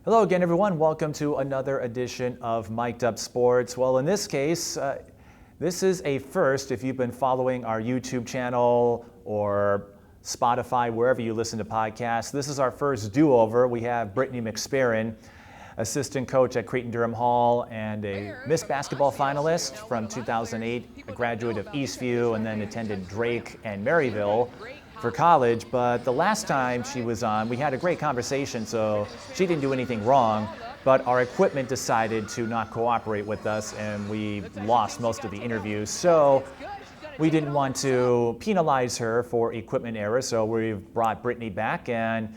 Hello again, everyone. Welcome to another edition of Mic'd Up Sports. Well, in this case, this is a first if you've been following our YouTube channel or Spotify, wherever you listen to podcasts. This is our first do-over. We have Brittnye McSparron, assistant coach at Cretin-Derham Hall and a Miss Basketball Finalist from 2008, a graduate of Eastview, and then attended Drake and Maryville for college. But the last time she was on, we had a great conversation, so she didn't do anything wrong, but our equipment decided to not cooperate with us and we lost most of the interview. So we didn't want to penalize her for equipment error, so we've brought Brittnye back. And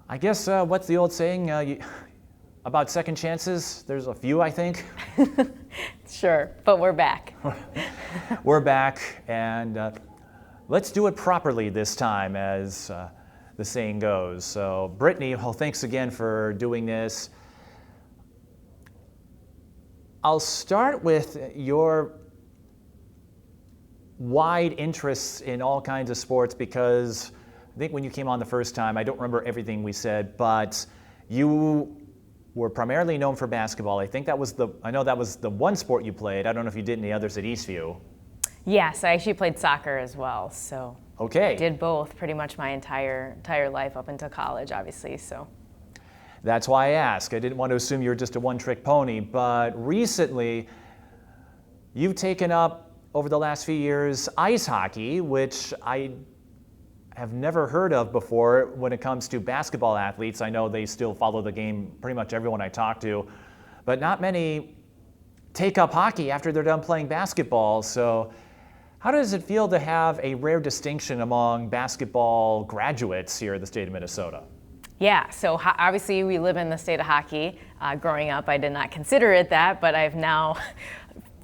I guess what's the old saying about second chances? There's a few, I think. Sure, but we're back. We're back, and let's do it properly this time, as the saying goes. So Brittnye, well, thanks again for doing this. I'll start with your wide interests in all kinds of sports, because I think when you came on the first time, I don't remember everything we said, but you were primarily known for basketball. I know that was the one sport you played. I don't know if you did any others at Eastview. Yes, I actually played soccer as well, so okay. Did both pretty much my entire life up until college, obviously. So that's why I asked. I didn't want to assume you were just a one-trick pony, but recently you've taken up, over the last few years, ice hockey, which I have never heard of before when it comes to basketball athletes. I know they still follow the game, pretty much everyone I talk to, but not many take up hockey after they're done playing basketball. So how does it feel to have a rare distinction among basketball graduates here in the state of Minnesota? yeah, so obviously we live in the state of hockey. Growing up, I did not consider it that, but I've now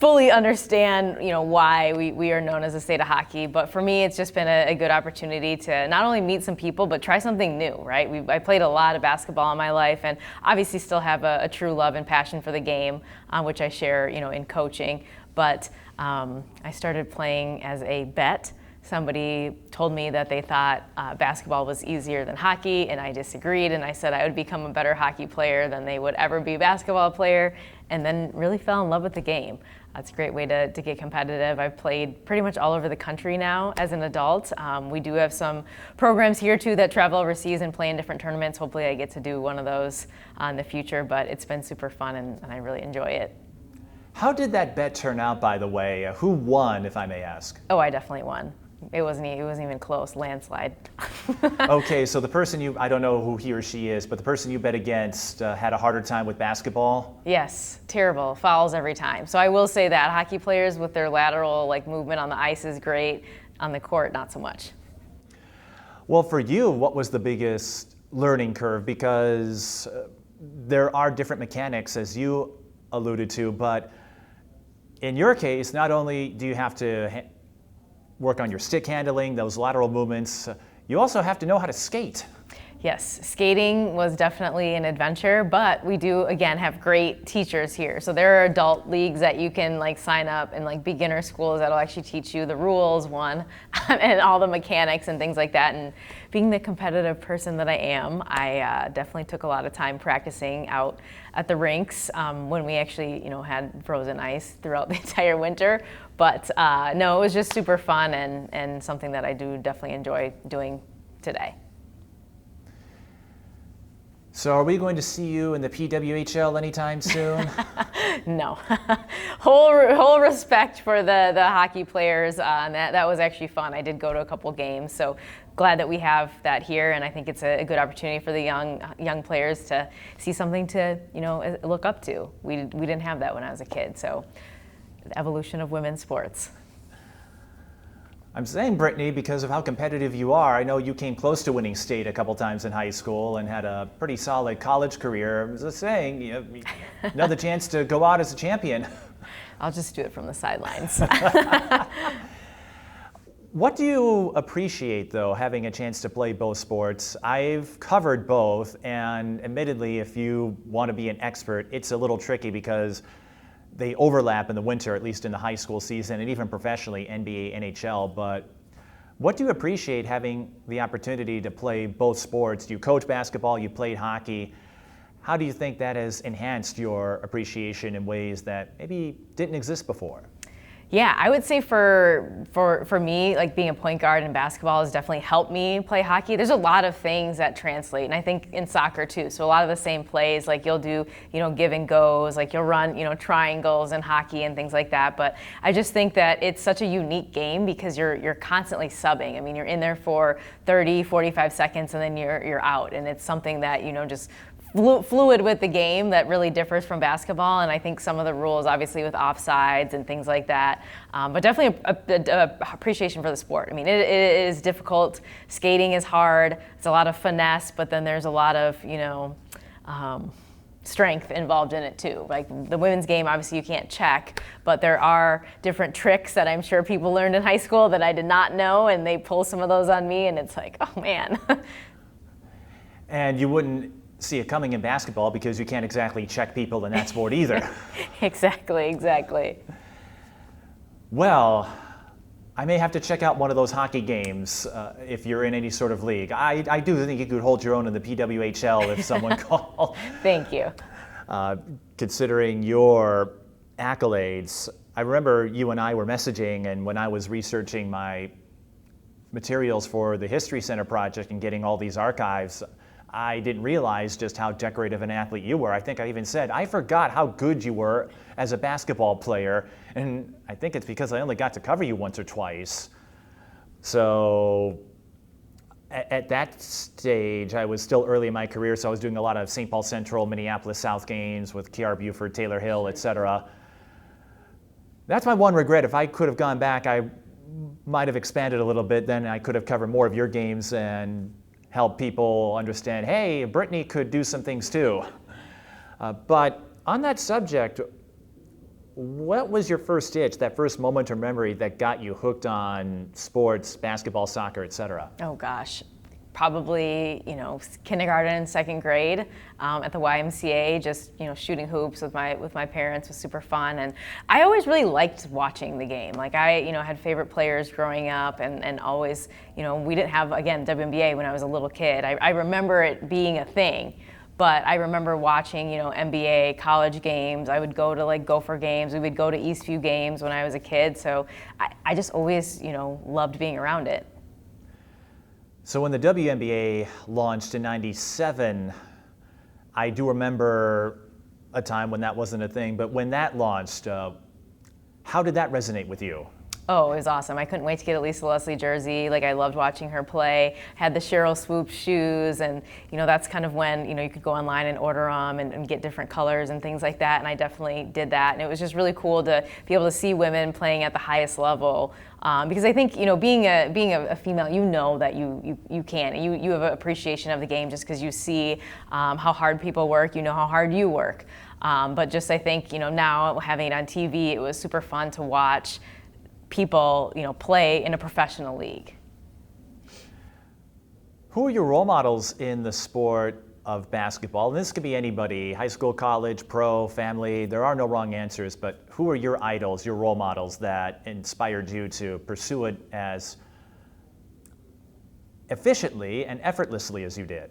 fully understand, why we are known as a state of hockey. But for me, it's just been a good opportunity to not only meet some people, but try something new, right? I played a lot of basketball in my life, and obviously still have a true love and passion for the game, which I share, in coaching. But I started playing as a bet. Somebody told me that they thought basketball was easier than hockey, and I disagreed, and I said I would become a better hockey player than they would ever be a basketball player, and then really fell in love with the game. It's a great way to get competitive. I've played pretty much all over the country now as an adult. We do have some programs here too that travel overseas and play in different tournaments. Hopefully I get to do one of those in the future, but it's been super fun and I really enjoy it. How did that bet turn out, by the way? Who won, if I may ask? Oh, I definitely won. It wasn't even close, landslide. Okay, so the person I don't know who he or she is, but the person you bet against had a harder time with basketball? Yes, terrible, fouls every time. So I will say that hockey players with their lateral movement on the ice is great, on the court not so much. Well, for you, what was the biggest learning curve? Because there are different mechanics, as you alluded to, but in your case, not only do you have to work on your stick handling, those lateral movements, you also have to know how to skate. Yes, skating was definitely an adventure, but we do, again, have great teachers here. So there are adult leagues that you can sign up, and beginner schools that'll actually teach you the rules, and all the mechanics and things like that. And being the competitive person that I am, I definitely took a lot of time practicing out at the rinks when we actually, had frozen ice throughout the entire winter. But no, it was just super fun and something that I do definitely enjoy doing today. So are we going to see you in the PWHL anytime soon? No. whole respect for the hockey players, and that was actually fun. I did go to a couple games, so glad that we have that here, and I think it's a good opportunity for the young players to see something to look up to. We didn't have that when I was a kid, so the evolution of women's sports. I'm saying, Brittnye, because of how competitive you are. I know you came close to winning state a couple times in high school and had a pretty solid college career. I was just saying, another chance to go out as a champion. I'll just do it from the sidelines. What do you appreciate, though, having a chance to play both sports? I've covered both, and admittedly, if you want to be an expert, it's a little tricky because they overlap in the winter, at least in the high school season, and even professionally, NBA, NHL. But what do you appreciate having the opportunity to play both sports? You coach basketball, you played hockey. How do you think that has enhanced your appreciation in ways that maybe didn't exist before? Yeah, I would say for me, like being a point guard in basketball has definitely helped me play hockey. There's a lot of things that translate, and I think in soccer too. So a lot of the same plays, like you'll do, give and goes, like you'll run, triangles in hockey and things like that. But I just think that it's such a unique game because you're constantly subbing. I mean, you're in there for 30, 45 seconds and then you're out, and it's something that just fluid with the game that really differs from basketball. And I think some of the rules, obviously with offsides and things like that, but definitely a appreciation for the sport. I mean, it is difficult. Skating is hard. It's a lot of finesse, but then there's a lot of strength involved in it too. Like the women's game, obviously you can't check, but there are different tricks that I'm sure people learned in high school that I did not know, and they pull some of those on me, and it's like, oh man. And you wouldn't see it coming in basketball because you can't exactly check people in that sport either. Exactly. Well, I may have to check out one of those hockey games if you're in any sort of league. I do think you could hold your own in the PWHL if someone called. Thank you. Considering your accolades, I remember you and I were messaging, and when I was researching my materials for the History Center project and getting all these archives, I didn't realize just how decorative an athlete you were. I think I even said, I forgot how good you were as a basketball player, and I think it's because I only got to cover you once or twice. So at that stage, I was still early in my career, so I was doing a lot of St. Paul Central, Minneapolis South games with Kiara Buford, Taylor Hill, etc. That's my one regret. If I could have gone back, I might have expanded a little bit, then I could have covered more of your games and help people understand, hey, Brittnye could do some things too. But on that subject, what was your first itch, that first moment or memory that got you hooked on sports, basketball, soccer, etc.? Oh gosh, probably kindergarten, second grade at the YMCA. Just shooting hoops with my parents was super fun, and I always really liked watching the game. Like I had favorite players growing up, and always we didn't have WNBA when I was a little kid. I remember it being a thing. But I remember watching, NBA, college games. I would go to Gopher games. We would go to Eastview games when I was a kid. So I just always, loved being around it. So when the WNBA launched in '97, I do remember a time when that wasn't a thing. But when that launched, how did that resonate with you? Oh, it was awesome. I couldn't wait to get a Lisa Leslie jersey. I loved watching her play. Had the Cheryl Swoops shoes, and that's kind of when you could go online and order them and get different colors and things like that. And I definitely did that. And it was just really cool to be able to see women playing at the highest level. Because I think being a female, that you can. You have an appreciation of the game just because you see how hard people work. You know how hard you work. But just I think now having it on TV, it was super fun to watch people, play in a professional league. Who are your role models in the sport of basketball? And this could be anybody, high school, college, pro, family. There are no wrong answers, but who are your idols, your role models that inspired you to pursue it as efficiently and effortlessly as you did?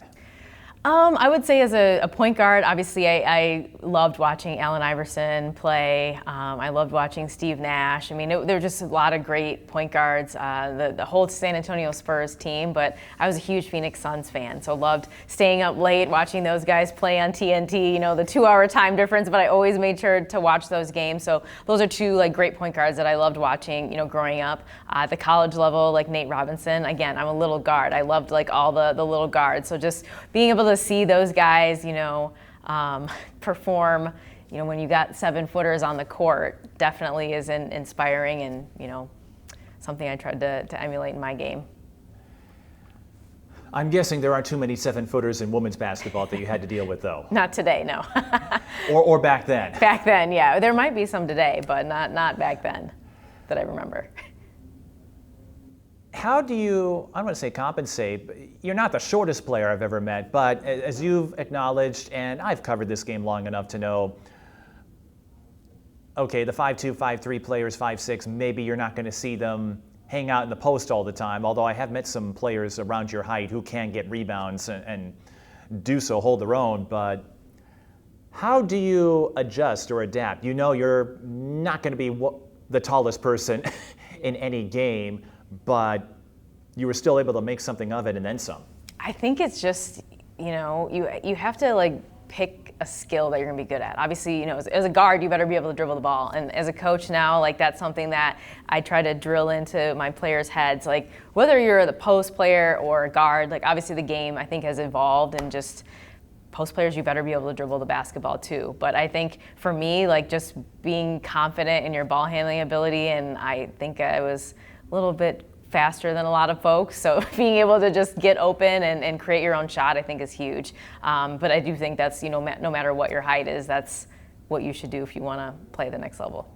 I would say as a point guard, obviously I loved watching Allen Iverson play. I loved watching Steve Nash. I mean, there were just a lot of great point guards, the whole San Antonio Spurs team, but I was a huge Phoenix Suns fan, so loved staying up late, watching those guys play on TNT, the 2-hour time difference, but I always made sure to watch those games. So those are two great point guards that I loved watching, growing up. At the college level, Nate Robinson, again, I'm a little guard. I loved all the little guards. So just being able to see those guys, perform, when you got 7-footers on the court, definitely is inspiring and, something I tried to emulate in my game. I'm guessing there aren't too many 7-footers in women's basketball that you had to deal with, though. Not today, no. or back then. Back then, yeah. There might be some today, but not back then that I remember. How do you, I don't want to say compensate, but you're not the shortest player I've ever met, but as you've acknowledged, and I've covered this game long enough to know, okay, the 5'2", 5'3" players, 5'6", maybe you're not going to see them hang out in the post all the time, although I have met some players around your height who can get rebounds and do so, hold their own, but How do you adjust or adapt? You know you're not going to be the tallest person in any game, but you were still able to make something of it and then some. I think it's just, you have to like pick a skill that you're gonna be good at. Obviously, as a guard, you better be able to dribble the ball. And as a coach now, like that's something that I try to drill into my players' heads. Like whether you're the post player or a guard, like obviously the game I think has evolved, and just post players, you better be able to dribble the basketball too. But I think for me, like just being confident in your ball handling ability, and I think I was a little bit faster than a lot of folks, so being able to just get open and create your own shot I think is huge. But I do think that's, no matter what your height is, that's what you should do if you want to play the next level.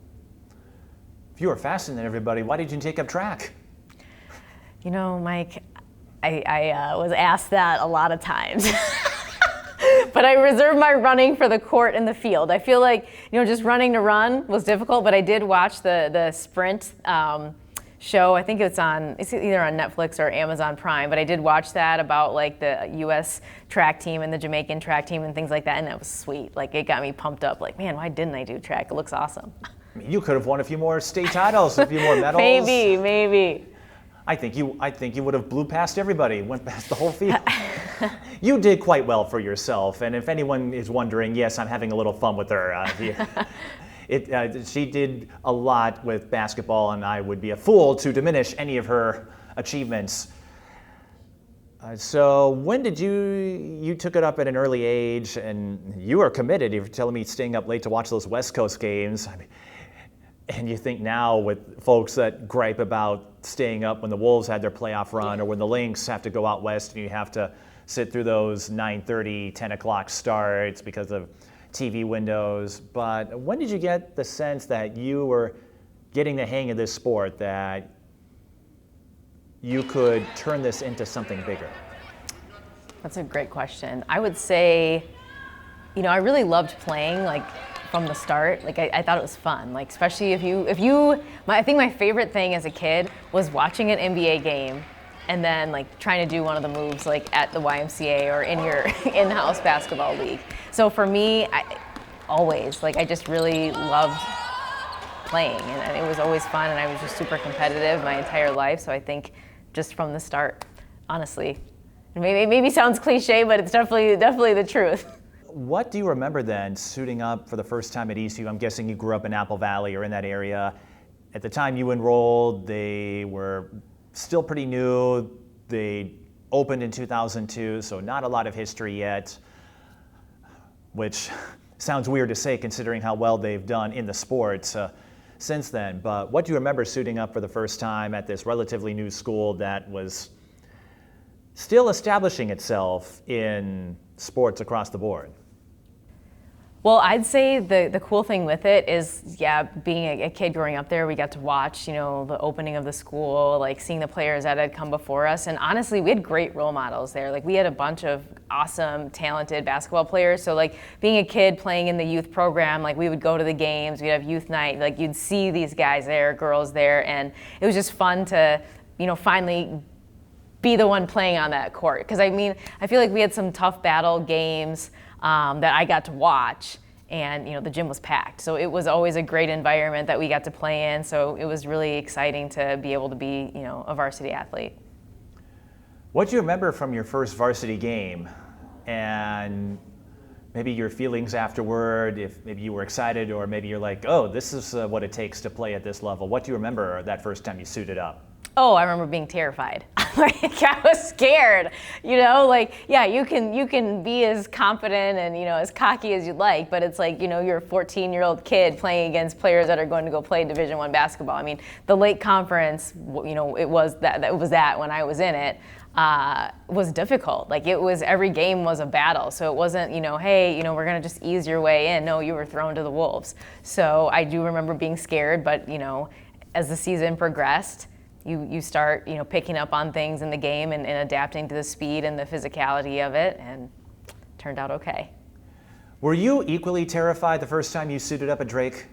If you were faster than everybody, why did you take up track? Mike, I was asked that a lot of times. But I reserved my running for the court and the field. I feel like, just running to run was difficult, but I did watch the sprint show. I think it's either on Netflix or Amazon Prime, but I did watch that about like the U.S. track team and the Jamaican track team and things like that, and that was sweet. Like it got me pumped up. Like, man, why didn't I do track? It looks awesome. I mean, you could have won a few more state titles, a few more medals. Maybe. I think you would have blew past everybody, went past the whole field. You did quite well for yourself, and if anyone is wondering, yes, I'm having a little fun with her. She did a lot with basketball, and I would be a fool to diminish any of her achievements. So when did you took it up at an early age, and you were committed. You were telling me staying up late to watch those West Coast games. I mean, and you think now with folks that gripe about staying up when the Wolves had their playoff run, or when the Lynx have to go out west and you have to sit through those 9:30, 10 o'clock starts because of TV windows. But when did you get the sense that you were getting the hang of this sport, that you could turn this into something bigger? That's a great question. I would say, I really loved playing, like from the start. Like I thought it was fun. Like especially I think my favorite thing as a kid was watching an NBA game and then like trying to do one of the moves like at the YMCA or in your in-house basketball league. So for me, I just really loved playing, and it was always fun, and I was just super competitive my entire life. So I think just from the start, honestly, maybe sounds cliche, but it's definitely the truth. What do you remember then suiting up for the first time at Eastview? I'm guessing you grew up in Apple Valley or in that area. At the time you enrolled, they were still pretty new. They opened in 2002, so not a lot of history yet, which sounds weird to say considering how well they've done in the sports since then. But what do you remember suiting up for the first time at this relatively new school that was still establishing itself in sports across the board? Well, I'd say the cool thing with it is, being a kid growing up there, we got to watch, the opening of the school, like seeing the players that had come before us. And honestly, we had great role models there. Like we had a bunch of awesome, talented basketball players. So like being a kid playing in the youth program, like we would go to the games, we'd have youth night, like you'd see these guys there, girls there. And it was just fun to, finally be the one playing on that court. Because I feel like we had some tough battle games that I got to watch, and the gym was packed. So it was always a great environment that we got to play in. So it was really exciting to be able to be, a varsity athlete. What do you remember from your first varsity game, and maybe your feelings afterward, if maybe you were excited or maybe you're like, oh, this is what it takes to play at this level? What do you remember that first time you suited up? Oh, I remember being terrified. Like I was scared, you can be as confident and, as cocky as you'd like, but it's like, you're a 14-year-old kid playing against players that are going to go play Division I basketball. I mean, the Lake Conference, it was that when I was in it, was difficult. Like every game was a battle. So it wasn't, hey, we're going to just ease your way in. No, you were thrown to the wolves. So I do remember being scared, but, as the season progressed, you start, picking up on things in the game and adapting to the speed and the physicality of it, and it turned out okay. Were you equally terrified the first time you suited up at Drake?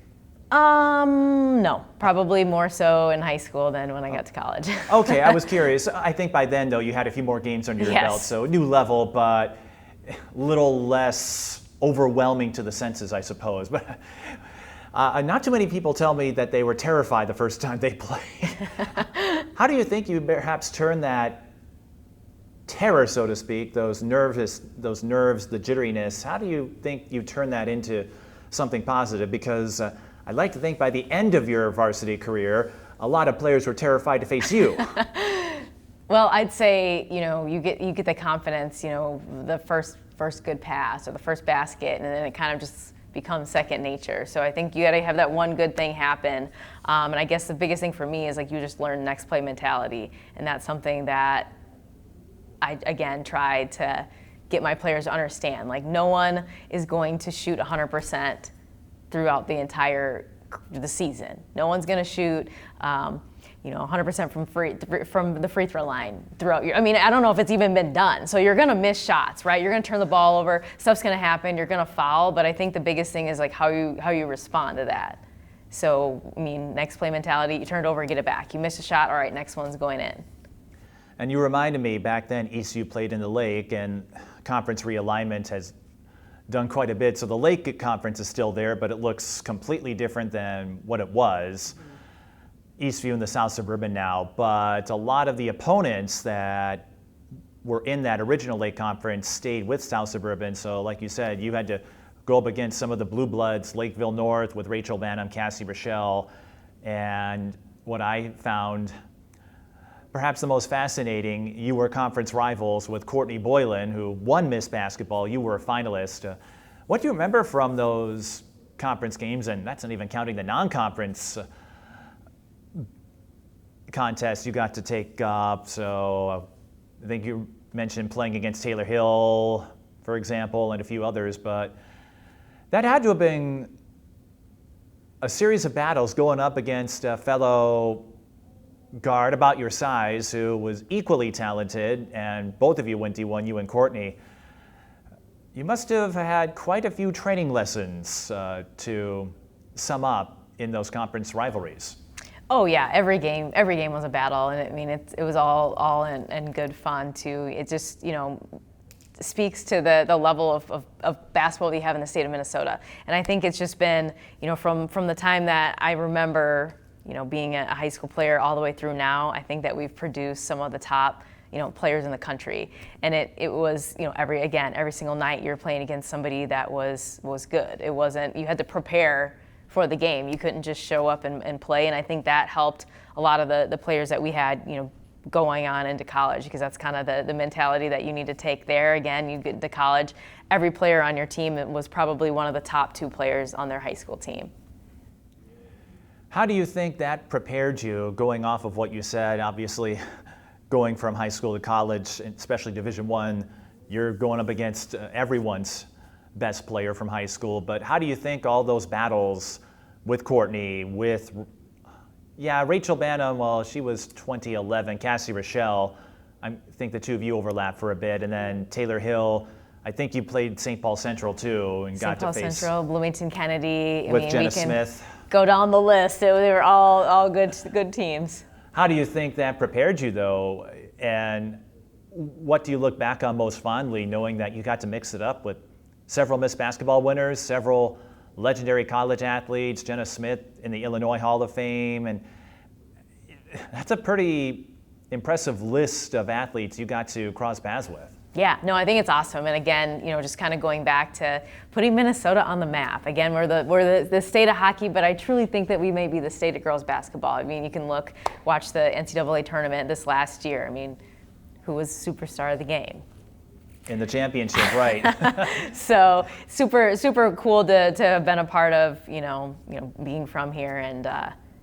No, probably more so in high school than when I got to college. Okay, I was curious. I think by then, though, you had a few more games under your belt, so new level, but a little less overwhelming to the senses, I suppose. But not too many people tell me that they were terrified the first time they played. How do you think you perhaps turn that terror, so to speak, those nerves, the jitteriness, how do you think you turn that into something positive? Because I'd like to think by the end of your varsity career, a lot of players were terrified to face you. Well, I'd say, you get the confidence, the first good pass or the first basket, and then it kind of just becomes second nature. So I think you got to have that one good thing happen. And I guess the biggest thing for me is like you just learn next play mentality, and that's something that I, again, try to get my players to understand. Like, no one is going to shoot 100% throughout the season. No one's going to shoot, 100% from the free throw line throughout your. I mean, I don't know if it's even been done. So you're going to miss shots, right? You're going to turn the ball over. Stuff's going to happen. You're going to foul. But I think the biggest thing is like how you respond to that. So, I mean, next play mentality. You turn it over and get it back. You miss a shot. All right, next one's going in. And you reminded me, back then Eastview played in the Lake, and conference realignment has done quite a bit. So the Lake conference is still there, but it looks completely different than what it was. Eastview in the South Suburban now, but a lot of the opponents that were in that original Lake conference stayed with South Suburban. So like you said, you had to go up against some of the Blue Bloods, Lakeville North with Rachel Banham, Cassie Rochelle, and what I found perhaps the most fascinating, you were conference rivals with Courtney Boylan, who won Miss Basketball. You were a finalist. What do you remember from those conference games? And that's not even counting the non-conference contests you got to take up. So I think you mentioned playing against Taylor Hill, for example, and a few others. But that had to have been a series of battles going up against a fellow guard about your size who was equally talented, and both of you went D1, you and Courtney. You must have had quite a few training lessons to sum up in those conference rivalries. Oh yeah, every game was a battle, and I mean it was all in good fun too. It just speaks to the level of basketball we have in the state of Minnesota, and I think it's just been from the time that I remember being a high school player all the way through now. I think that we've produced some of the top players in the country, and it was every single night you're playing against somebody that was good. It wasn't, you had to prepare for the game. You couldn't just show up and play, and I think that helped a lot of the players that we had going on into college, because that's kind of the mentality that you need to take there. Again, you get to college, every player on your team was probably one of the top 2 players on their high school team. How do you think that prepared you, going off of what you said? Obviously, going from high school to college, especially Division I, you're going up against everyone's best player from high school. But how do you think all those battles with Courtney, with Rachel Banham, well, she was 2011, Cassie Rochelle, I think the two of you overlapped for a bit, and then Taylor Hill, I think you played St. Paul Central too, and got to face St. Paul Central, Bloomington Kennedy. With Jenna Smith. Go down the list. They were all good teams. How do you think that prepared you, though? And what do you look back on most fondly, knowing that you got to mix it up with several Miss Basketball winners, several legendary college athletes, Jenna Smith in the Illinois Hall of Fame, and that's a pretty impressive list of athletes you got to cross paths with. Yeah, no, I think it's awesome. And again, just kind of going back to putting Minnesota on the map. Again, we're the state of hockey, but I truly think that we may be the state of girls basketball. I mean, you can watch the NCAA tournament this last year. I mean, who was superstar of the game? In the championship, right. So super cool to have been a part of, being from here, and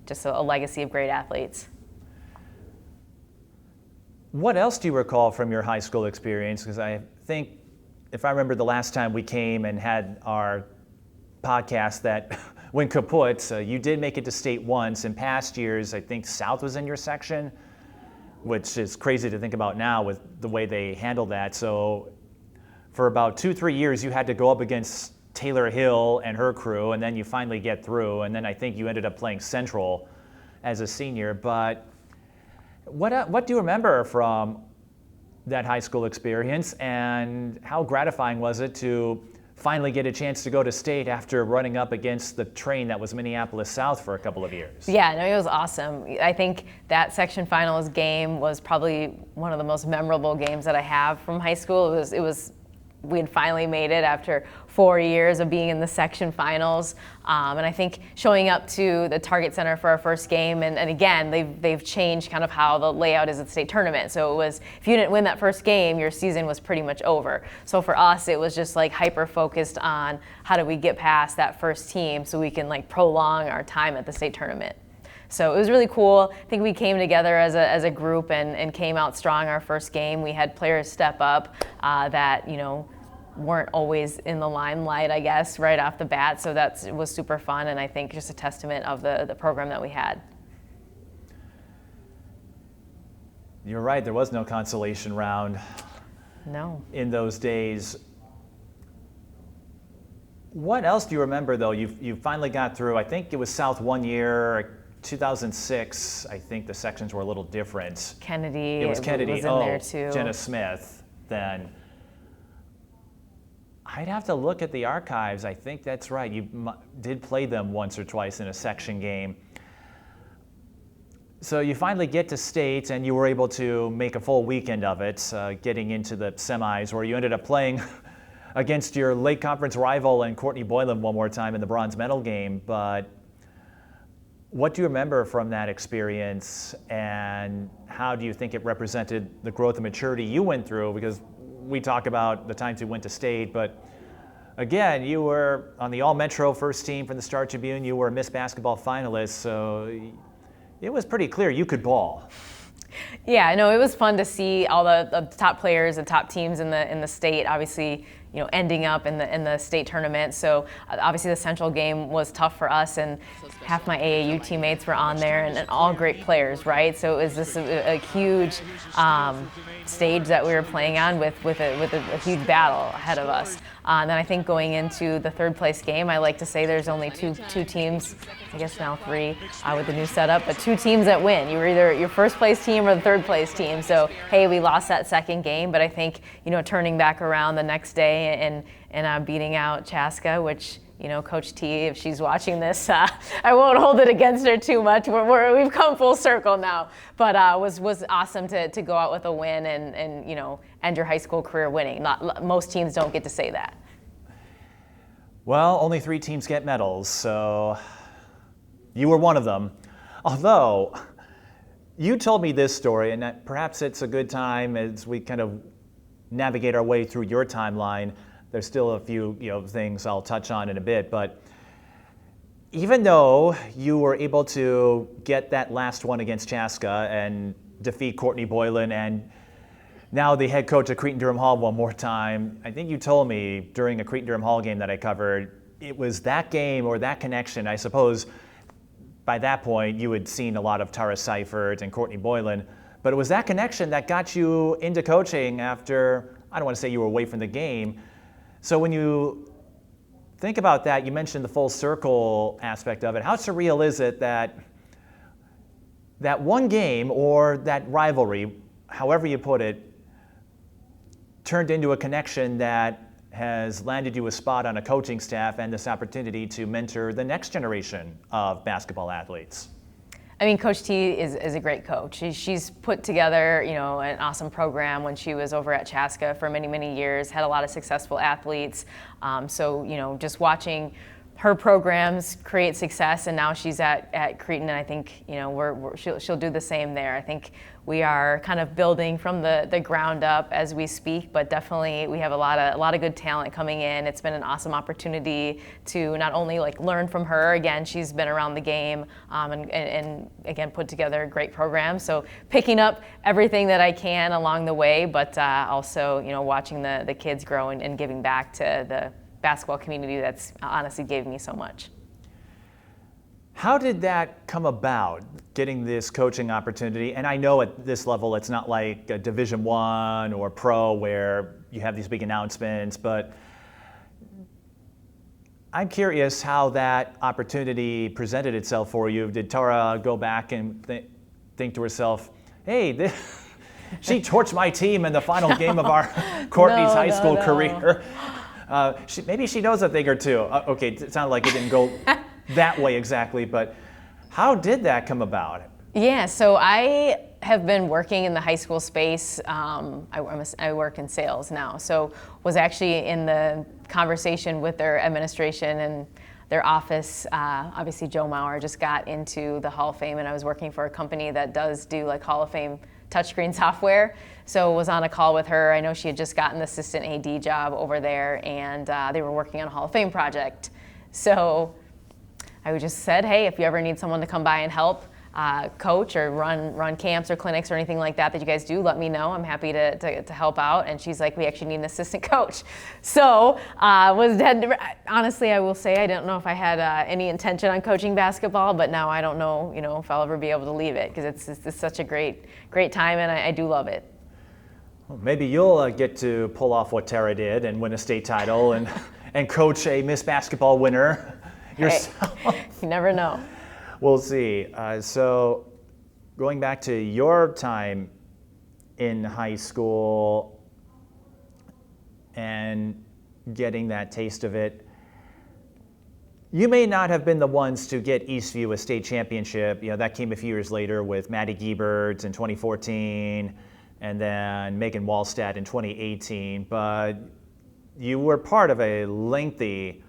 just a legacy of great athletes. What else do you recall from your high school experience? Because I think, if I remember the last time we came and had our podcast that went kaput, you did make it to state once. In past years, I think South was in your section, which is crazy to think about now with the way they handled that. So for about 2-3 years, you had to go up against Taylor Hill and her crew, and then you finally get through. And then I think you ended up playing Central as a senior. But what do you remember from that high school experience, and how gratifying was it to finally get a chance to go to state after running up against the train that was Minneapolis South for a couple of years. Yeah, no, it was awesome. I think that section finals game was probably one of the most memorable games that I have from high school. We had finally made it after 4 years of being in the section finals. And I think showing up to the Target Center for our first game, and again, they've changed kind of how the layout is at the state tournament. So it was, if you didn't win that first game, your season was pretty much over. So for us, it was just like hyper focused on how do we get past that first team so we can like prolong our time at the state tournament. So it was really cool. I think we came together as a group and came out strong our first game. We had players step up that, weren't always in the limelight, I guess, right off the bat. So it was super fun, and I think just a testament of the program that we had. You're right, there was no consolation round. No. In those days. What else do you remember, though? You finally got through, I think it was South one year, 2006, I think the sections were a little different. Kennedy. It was Kennedy. Was in there too. Jenna Smith. Then I'd have to look at the archives. I think that's right. You did play them once or twice in a section game. So you finally get to state, and you were able to make a full weekend of it, getting into the semis, where you ended up playing against your Lake Conference rival and Courtney Boylan one more time in the bronze medal game. But what do you remember from that experience, and how do you think it represented the growth and maturity you went through? Because we talk about the times you went to state, but again, you were on the All-Metro first team from the Star Tribune. You were a Miss Basketball Finalist, so it was pretty clear you could ball. Yeah, no, it was fun to see all the top players and top teams in the state, obviously, ending up in the state tournament. So obviously the Central game was tough for us, and half my AAU teammates were on there, and all great players, right? So it was just a huge stage that we were playing on with a huge battle ahead of us. And then I think going into the third place game, I like to say there's only two teams, I guess now three with the new setup, but two teams that win. You were either your first place team or the third place team. So, hey, we lost that second game, but I think, turning back around the next day and beating out Chaska, which, Coach T, if she's watching this, I won't hold it against her too much. We've come full circle now. But was awesome to go out with a win and end your high school career winning. Most teams don't get to say that. Well, only 3 teams get medals, so you were one of them. Although, you told me this story, and that perhaps it's a good time as we kind of navigate our way through your timeline. There's still a few things I'll touch on in a bit, but even though you were able to get that last one against Chaska and defeat Courtney Boylan, and now the head coach of Cretin-Derham Hall one more time, I think you told me during a Cretin-Derham Hall game that I covered, it was that game or that connection. I suppose by that point you had seen a lot of Tara Seifert and Courtney Boylan, but it was that connection that got you into coaching after, I don't want to say you were away from the game. So when you think about that, you mentioned the full circle aspect of it. How surreal is it that one game or that rivalry, however you put it, turned into a connection that has landed you a spot on a coaching staff and this opportunity to mentor the next generation of basketball athletes? I mean, Coach T is a great coach. She's put together, an awesome program when she was over at Chaska for many, many years, had a lot of successful athletes. So, just watching her programs create success, and now she's at Cretin, and I think, she'll do the same there. I think we are kind of building from the ground up as we speak, but definitely we have a lot of good talent coming in. It's been an awesome opportunity to not only learn from her. Again, she's been around the game and again put together a great program. So picking up everything that I can along the way, but also watching the kids grow and giving back to the basketball community that's honestly gave me so much. How did that come about, getting this coaching opportunity? And I know at this level it's not like a Division I or pro where you have these big announcements, but I'm curious how that opportunity presented itself for you. Did Tara go back and think to herself, hey, she torched my team in the final game of our Courtney's high school career? Maybe she knows a thing or two. Okay, it sounded like it didn't go that way exactly, but how did that come about? Yeah, so I have been working in the high school space. I work in sales now, so was actually in the conversation with their administration and their office. Obviously, Joe Mauer just got into the Hall of Fame, and I was working for a company that does do like Hall of Fame touchscreen software. So was on a call with her. I know she had just gotten the assistant AD job over there, and they were working on a Hall of Fame project. So I just said, hey, if you ever need someone to come by and help coach or run camps or clinics or anything like that you guys do, let me know. I'm happy to help out. And she's like, we actually need an assistant coach. So honestly, I will say I don't know if I had any intention on coaching basketball, but now I don't know, if I'll ever be able to leave it, because it's such a great time, and I do love it. Well, maybe you'll get to pull off what Tara did and win a state title and coach a Miss Basketball winner yourself. Hey, you never know. We'll see. So going back to your time in high school and getting that taste of it, you may not have been the ones to get Eastview a state championship. That came a few years later with Maddie Giebert in 2014 and then Megan Wallstadt in 2018. But you were part of a lengthy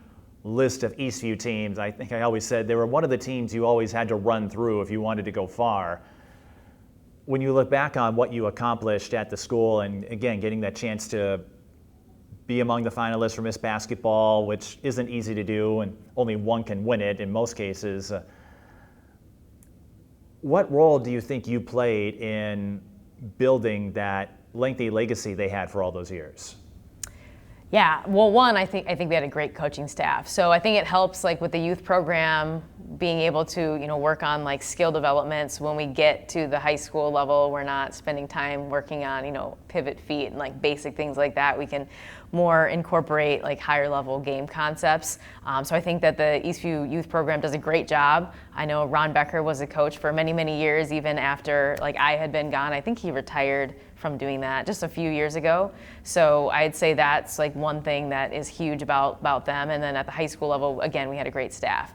list of Eastview teams. I think I always said they were one of the teams you always had to run through if you wanted to go far. When you look back on what you accomplished at the school, and again, getting that chance to be among the finalists for Miss Basketball, which isn't easy to do, and only one can win it in most cases, what role do you think you played in building that lengthy legacy they had for all those years? Yeah, well, one, I think we had a great coaching staff. So I think it helps, like with the youth program, being able to work on like skill developments. When we get to the high school level, we're not spending time working on pivot feet and like basic things like that. We can more incorporate like higher level game concepts. So I think that the Eastview youth program does a great job. I know Ron Becker was a coach for many, many years, even after like I had been gone. I think he retired from doing that just a few years ago. So I'd say that's like one thing that is huge about them. And then at the high school level, again, we had a great staff.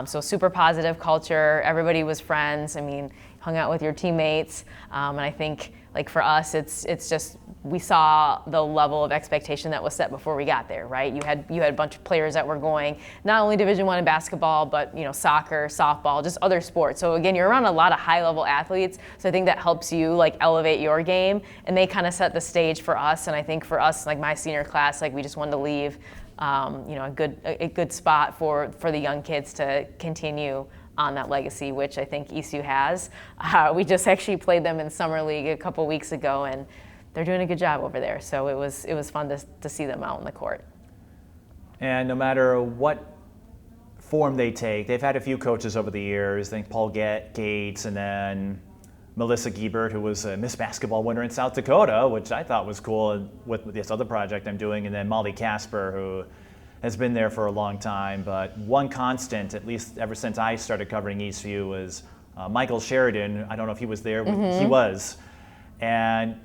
So super positive culture. Everybody was friends. I mean, hung out with your teammates. And I think like for us, it's just, we saw the level of expectation that was set before we got there, right? You had a bunch of players that were going not only Division I in basketball, but soccer, softball, just other sports. So again, you're around a lot of high level athletes. So I think that helps you like elevate your game, and they kind of set the stage for us. And I think for us, like my senior class, like we just wanted to leave, a good spot for the young kids to continue on that legacy, which I think Eastview has. We just actually played them in Summer League a couple weeks ago, and they're doing a good job over there. So it was fun to see them out in the court. And no matter what form they take, they've had a few coaches over the years. I think Paul Gates, and then Melissa Giebert, who was a Miss Basketball winner in South Dakota, which I thought was cool with this other project I'm doing, and then Molly Casper, who has been there for a long time. But one constant, at least ever since I started covering Eastview, was Michael Sheridan. I don't know if he was there. Mm-hmm. He was. And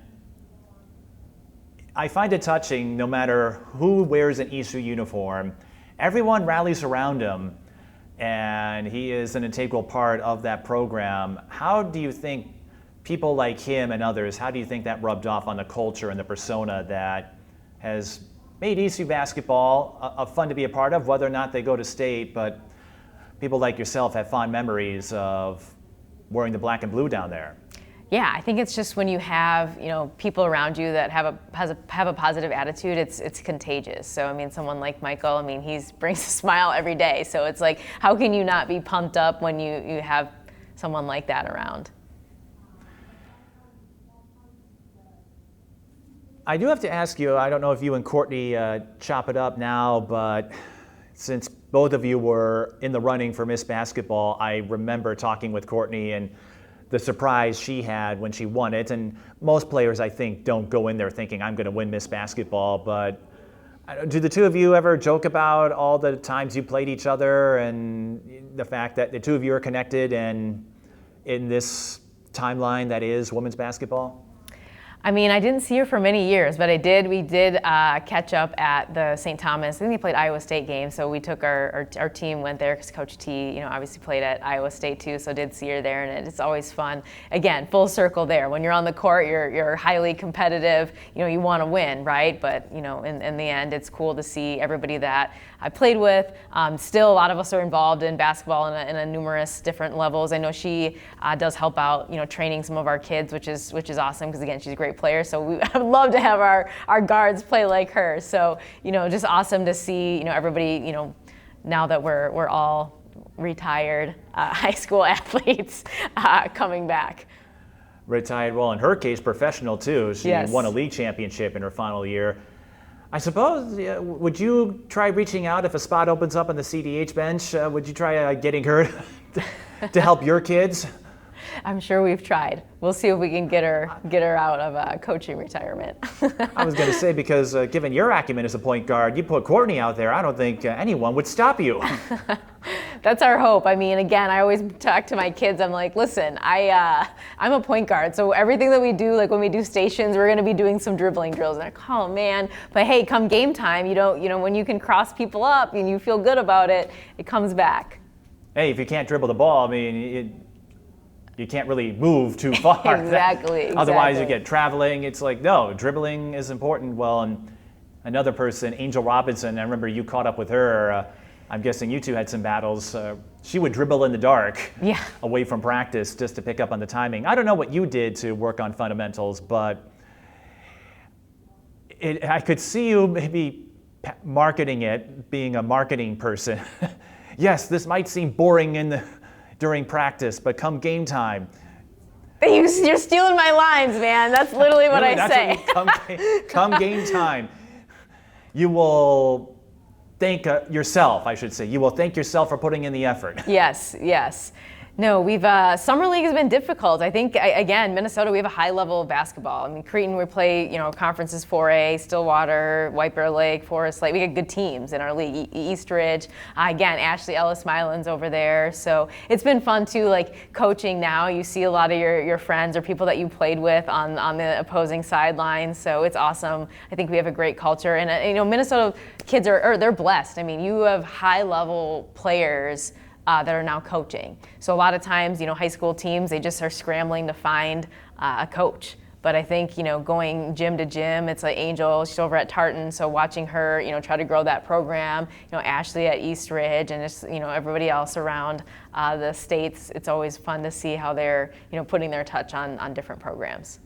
I find it touching, no matter who wears an Eastview uniform, everyone rallies around him, and he is an integral part of that program. How do you think people like him and others, how do you think that rubbed off on the culture and the persona that has made Eastview basketball fun to be a part of, whether or not they go to state, but people like yourself have fond memories of wearing the black and blue down there? Yeah, I think it's just when you have people around you that have a positive attitude, it's contagious. So I mean, someone like Michael, I mean, he brings a smile every day. So it's like, how can you not be pumped up when you have someone like that around? I do have to ask you, I don't know if you and Courtney chop it up now, but since both of you were in the running for Miss Basketball, I remember talking with Courtney and the surprise she had when she won it. And most players, I think, don't go in there thinking, I'm going to win Miss Basketball. But do the two of you ever joke about all the times you played each other and the fact that the two of you are connected and in this timeline that is women's basketball? I mean, I didn't see her for many years, but we did catch up at the St. Thomas. I think they played Iowa State game, so we took our team went there because Coach T, obviously played at Iowa State too, so did see her there, and it's always fun. Again, full circle there. When you're on the court, you're highly competitive. You want to win, right? But in the end, it's cool to see everybody that I played with. Still, a lot of us are involved in basketball in a numerous different levels. I know she does help out, training some of our kids, which is awesome because again, she's a great player. So I would love to have our guards play like her. So just awesome to see everybody now that we're all retired high school athletes coming back. Retired, well, in her case, professional too. She won a league championship in her final year. I suppose, would you try reaching out if a spot opens up on the CDH bench? Would you try getting her to help your kids? I'm sure we've tried. We'll see if we can get her out of coaching retirement. I was going to say, because given your acumen as a point guard, you put Courtney out there, I don't think anyone would stop you. That's our hope. I mean, again, I always talk to my kids. I'm like, listen, I'm a point guard, so everything that we do, like when we do stations, we're going to be doing some dribbling drills. And I'm like, oh man, but hey, come game time, when you can cross people up and you feel good about it, it comes back. Hey, if you can't dribble the ball, I mean, you can't really move too far. Exactly. Otherwise, you get traveling. It's like, no, dribbling is important. Well, and another person, Angel Robinson, I remember you caught up with her. I'm guessing you two had some battles. She would dribble in the dark away from practice just to pick up on the timing. I don't know what you did to work on fundamentals, but I could see you maybe marketing it, being a marketing person. Yes, this might seem boring during practice, but come game time. You're stealing my lines, man. That's literally what I say. Come game time, you will thank yourself, I should say. You will thank yourself for putting in the effort. Yes. No, we've summer league has been difficult. I think again, Minnesota, we have a high level of basketball. I mean, Cretin, we play conferences 4A, Stillwater, White Bear Lake, Forest Lake. We got good teams in our league. Eastridge, again, Ashley Ellis Mylan's over there. So it's been fun too. Like coaching now, you see a lot of your friends or people that you played with on the opposing sidelines. So it's awesome. I think we have a great culture, and Minnesota kids they're blessed. I mean, you have high level players that are now coaching. So a lot of times, high school teams, they just are scrambling to find a coach. But I think, going gym to gym, it's like Angel, she's over at Tartan, so watching her, try to grow that program, Ashley at Eastridge, and just, everybody else around the states, it's always fun to see how they're, putting their touch on different programs.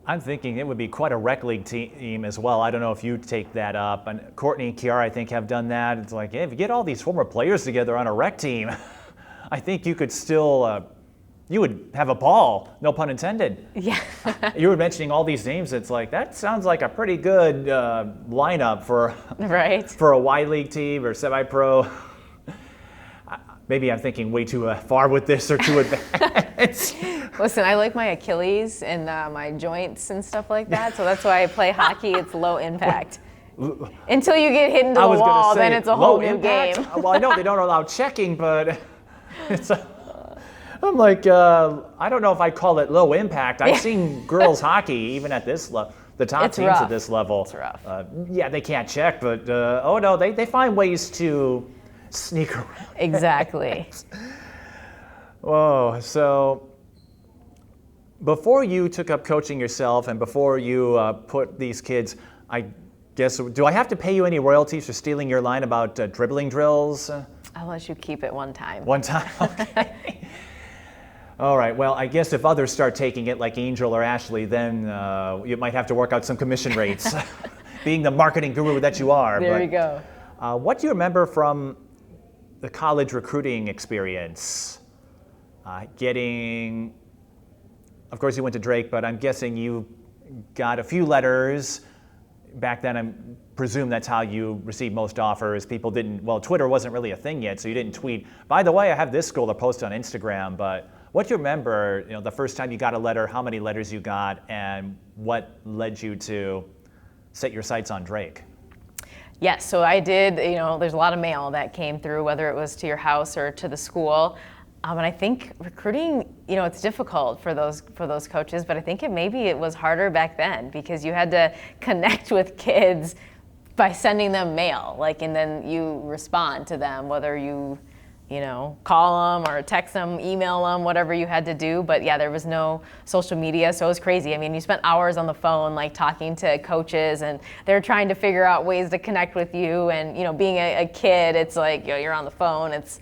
I'm thinking it would be quite a rec league team as well. I don't know if you take that up. And Courtney and Kiara, I think, have done that. It's like, hey, if you get all these former players together on a rec team, I think you could still, you would have a ball, no pun intended. Yeah. You were mentioning all these names. It's like, that sounds like a pretty good lineup for a Y League team or semi-pro. Maybe I'm thinking way too far with this or too advanced. Listen, I like my Achilles and my joints and stuff like that, so that's why I play hockey. It's low impact. Until you get hit into the wall, then it's a whole new game. Well, I know they don't allow checking, but I'm like, I don't know if I call it low impact. I've seen girls hockey, even at this level, the top teams at this level. It's rough. Yeah, they can't check, but they find ways to sneak around. Exactly. Whoa, so before you took up coaching yourself and before you put these kids, I guess, do I have to pay you any royalties for stealing your line about dribbling drills? I'll let you keep it one time. One time? Okay. All right, well, I guess if others start taking it, like Angel or Ashley, then you might have to work out some commission rates, being the marketing guru that you are. There you go. What do you remember from the college recruiting experience? Of course you went to Drake, but I'm guessing you got a few letters. Back then, I presume that's how you received most offers. People Twitter wasn't really a thing yet, so you didn't tweet, by the way, I have this school to post on Instagram, but what do you remember, the first time you got a letter, how many letters you got, and what led you to set your sights on Drake? Yes, so I did, there's a lot of mail that came through, whether it was to your house or to the school. And I think recruiting it's difficult for those coaches, but I think maybe it was harder back then because you had to connect with kids by sending them mail, and then you respond to them, whether you call them or text them, email them, whatever you had to do. But yeah, there was no social media, so it was crazy. I mean, you spent hours on the phone, talking to coaches, and they're trying to figure out ways to connect with you. And, being a kid, it's you're on the phone. It's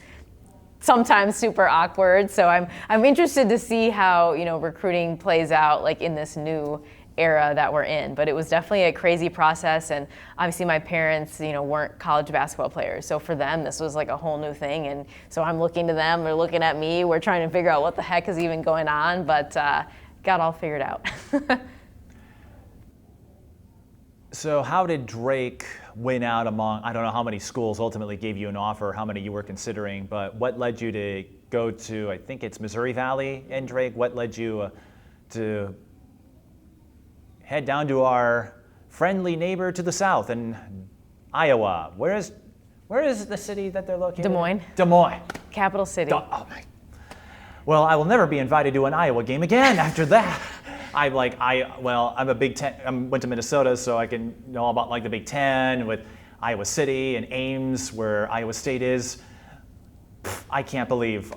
sometimes super awkward. So I'm interested to see how, recruiting plays out, in this new era that we're in. But it was definitely a crazy process, and obviously my parents weren't college basketball players, so for them this was a whole new thing, and so I'm looking to them, they're looking at me, we're trying to figure out what the heck is even going on, but got all figured out. So how did Drake win out among, I don't know how many schools ultimately gave you an offer, how many you were considering, but what led you to go to, I think it's Missouri Valley and Drake? What led you to head down to our friendly neighbor to the south in Iowa? Where is the city that they're located? Des Moines. Des Moines. Capital city. Oh my. Well, I will never be invited to an Iowa game again after that. I'm a Big Ten. I went to Minnesota, so I can know about the Big Ten with Iowa City and Ames, where Iowa State is. I can't believe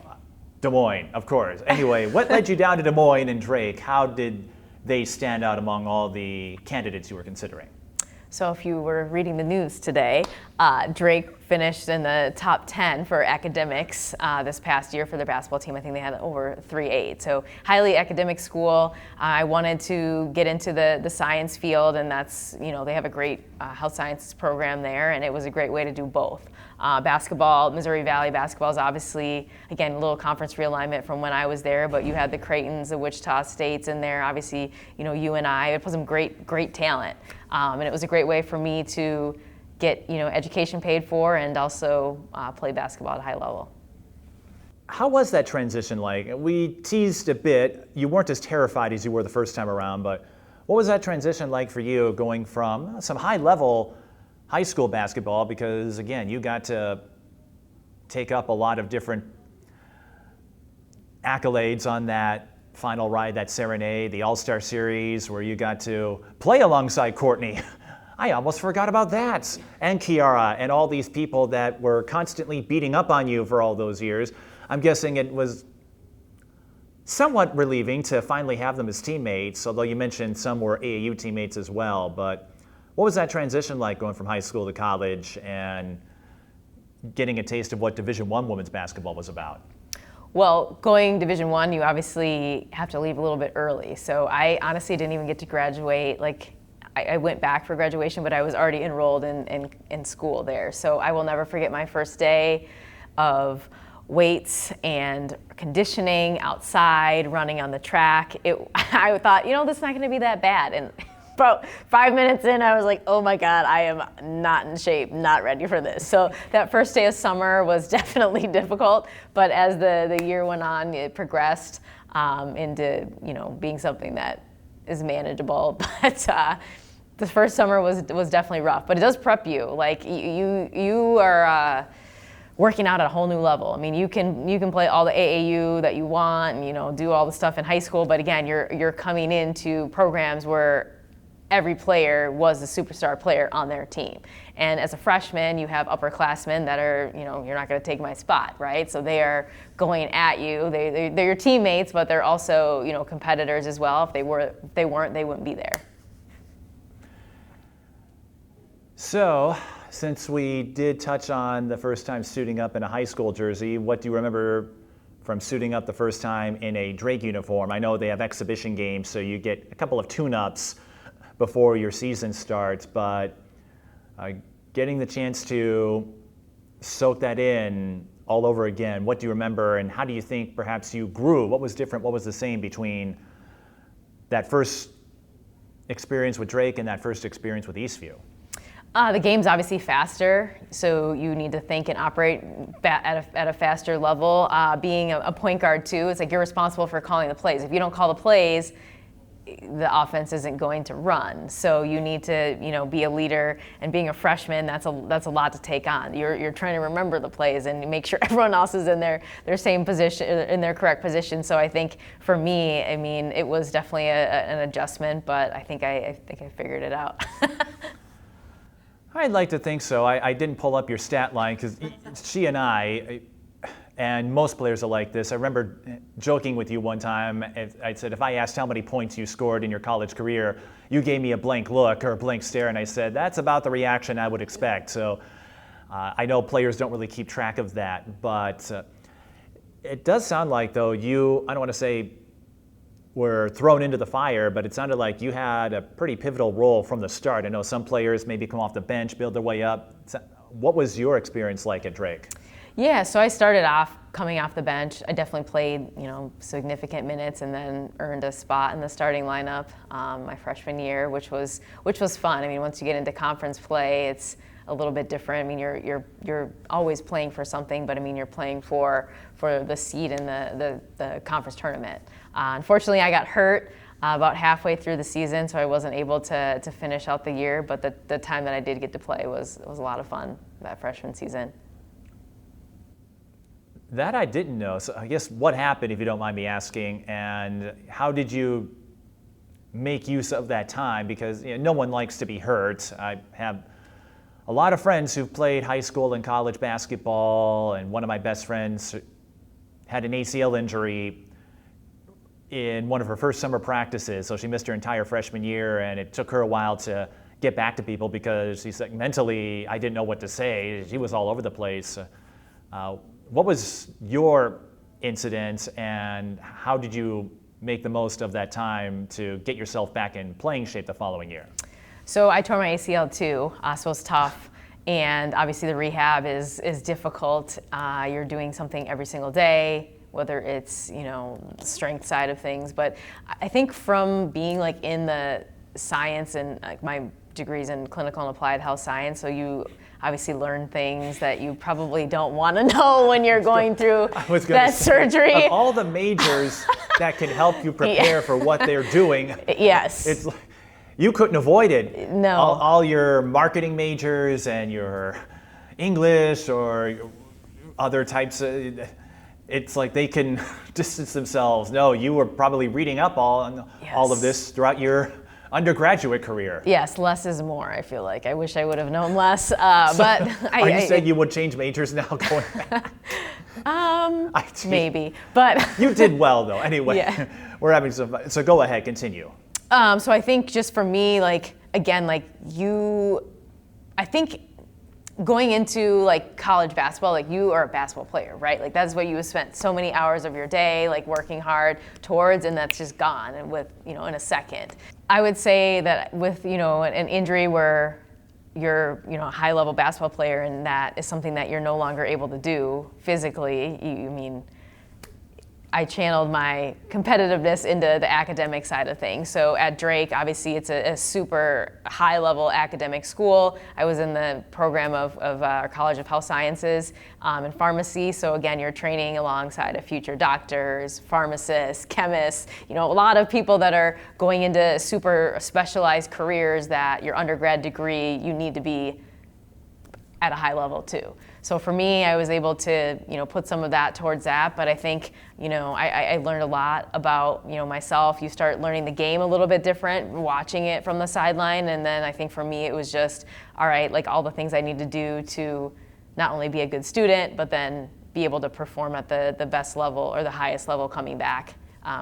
Des Moines, of course. Anyway, what led you down to Des Moines and Drake? How did they stand out among all the candidates you were considering? So if you were reading the news today, Drake finished in the top 10 for academics this past year for their basketball team. I think they had over 3.8. So highly academic school. I wanted to get into the science field, and that's, they have a great health sciences program there, and it was a great way to do both. Basketball, Missouri Valley basketball is obviously, again, a little conference realignment from when I was there, but you had the Creightons, the Wichita States in there, obviously, UNI, it put some great talent. And it was a great way for me to get, education paid for and also play basketball at a high level. How was that transition like? We teased a bit, you weren't as terrified as you were the first time around, but what was that transition like for you going from some high-level high school basketball, because again, you got to take up a lot of different accolades on that final ride, that serenade, the All-Star Series, where you got to play alongside Courtney. I almost forgot about that. And Kiara, and all these people that were constantly beating up on you for all those years. I'm guessing it was somewhat relieving to finally have them as teammates, although you mentioned some were AAU teammates as well, but what was that transition like going from high school to college and getting a taste of what Division I women's basketball was about? Well, going Division I, you obviously have to leave a little bit early. So I honestly didn't even get to graduate. I went back for graduation, but I was already enrolled in school there. So I will never forget my first day of weights and conditioning outside, running on the track. I thought, this is not going to be that bad. And about 5 minutes in, I was like, oh my God, I am not in shape, not ready for this. So that first day of summer was definitely difficult, but as the year went on, it progressed into, being something that is manageable. But the first summer was definitely rough, but it does prep you. You are working out at a whole new level. I mean, you can play all the AAU that you want and, do all the stuff in high school, but again, you're coming into programs where every player was a superstar player on their team. And as a freshman, you have upperclassmen that are, you're not going to take my spot, right? So they are going at you. They're your teammates, but they're also, competitors as well. If they weren't, they wouldn't be there. So, since we did touch on the first time suiting up in a high school jersey, what do you remember from suiting up the first time in a Drake uniform? I know they have exhibition games, so you get a couple of tune-ups before your season starts, but getting the chance to soak that in all over again, what do you remember, and how do you think perhaps you grew? What was different, what was the same between that first experience with Drake and that first experience with Eastview? The game's obviously faster, so you need to think and operate at a faster level. Being a point guard too, it's like you're responsible for calling the plays. If you don't call the plays, the offense isn't going to run. So you need to, be a leader, and being a freshman, that's a lot to take on. You're trying to remember the plays and make sure everyone else is in their same position, in their correct position. So I think for me, it was definitely an adjustment, but I think I figured it out. I'd like to think so. I didn't pull up your stat line because she and I, and most players are like this. I remember joking with you one time. I said, if I asked how many points you scored in your college career, you gave me a blank look or a blank stare, and I said, that's about the reaction I would expect. So I know players don't really keep track of that, but it does sound like, though, you, I don't want to say were thrown into the fire, but it sounded like you had a pretty pivotal role from the start. I know some players maybe come off the bench, build their way up. What was your experience like at Drake? Yeah, so I started off coming off the bench. I definitely played, significant minutes, and then earned a spot in the starting lineup my freshman year, which was fun. Once you get into conference play, it's a little bit different. You're always playing for something, but you're playing for the seed in the conference tournament. Unfortunately, I got hurt about halfway through the season, so I wasn't able to finish out the year. But the time that I did get to play was a lot of fun that freshman season. That I didn't know. So I guess what happened, if you don't mind me asking, and how did you make use of that time? Because no one likes to be hurt. I have a lot of friends who've played high school and college basketball, and one of my best friends had an ACL injury in one of her first summer practices. So she missed her entire freshman year, and it took her a while to get back to people because she said, mentally, I didn't know what to say. She was all over the place. What was your incident, and how did you make the most of that time to get yourself back in playing shape the following year? So I tore my ACL too, so it's tough. And obviously the rehab is difficult. You're doing something every single day, whether it's, strength side of things. But I think from being in the science, and my degrees in clinical and applied health science, so you obviously learn things that you probably don't want to know when you're going through that surgery. Of all the majors that can help you prepare for what they're doing, yes, it's like you couldn't avoid it. No. All your marketing majors and your English or other types of, it's like they can distance themselves. No, you were probably reading up all of this throughout your undergraduate career. Yes, less is more, I feel like. I wish I would have known less. But are you saying you would change majors now going back? Maybe, but you did well though. Anyway, yeah. We're having some fun. So go ahead, continue. So I think just for me, I think going into college basketball, you are a basketball player, right? That's what you have spent so many hours of your day working hard towards, and that's just gone and in a second. I would say that with an injury where you're a high level basketball player, and that is something that you're no longer able to do physically, I channeled my competitiveness into the academic side of things. So at Drake, obviously it's a super high level academic school. I was in the program of our College of Health Sciences in pharmacy. So again, you're training alongside of future doctors, pharmacists, chemists, a lot of people that are going into super specialized careers that your undergrad degree, you need to be at a high level too. So for me, I was able to, put some of that towards that. But I think, I learned a lot about, myself. You start learning the game a little bit different, watching it from the sideline. And then I think for me, it was just, all right, all the things I need to do to not only be a good student, but then be able to perform at the best level or the highest level coming back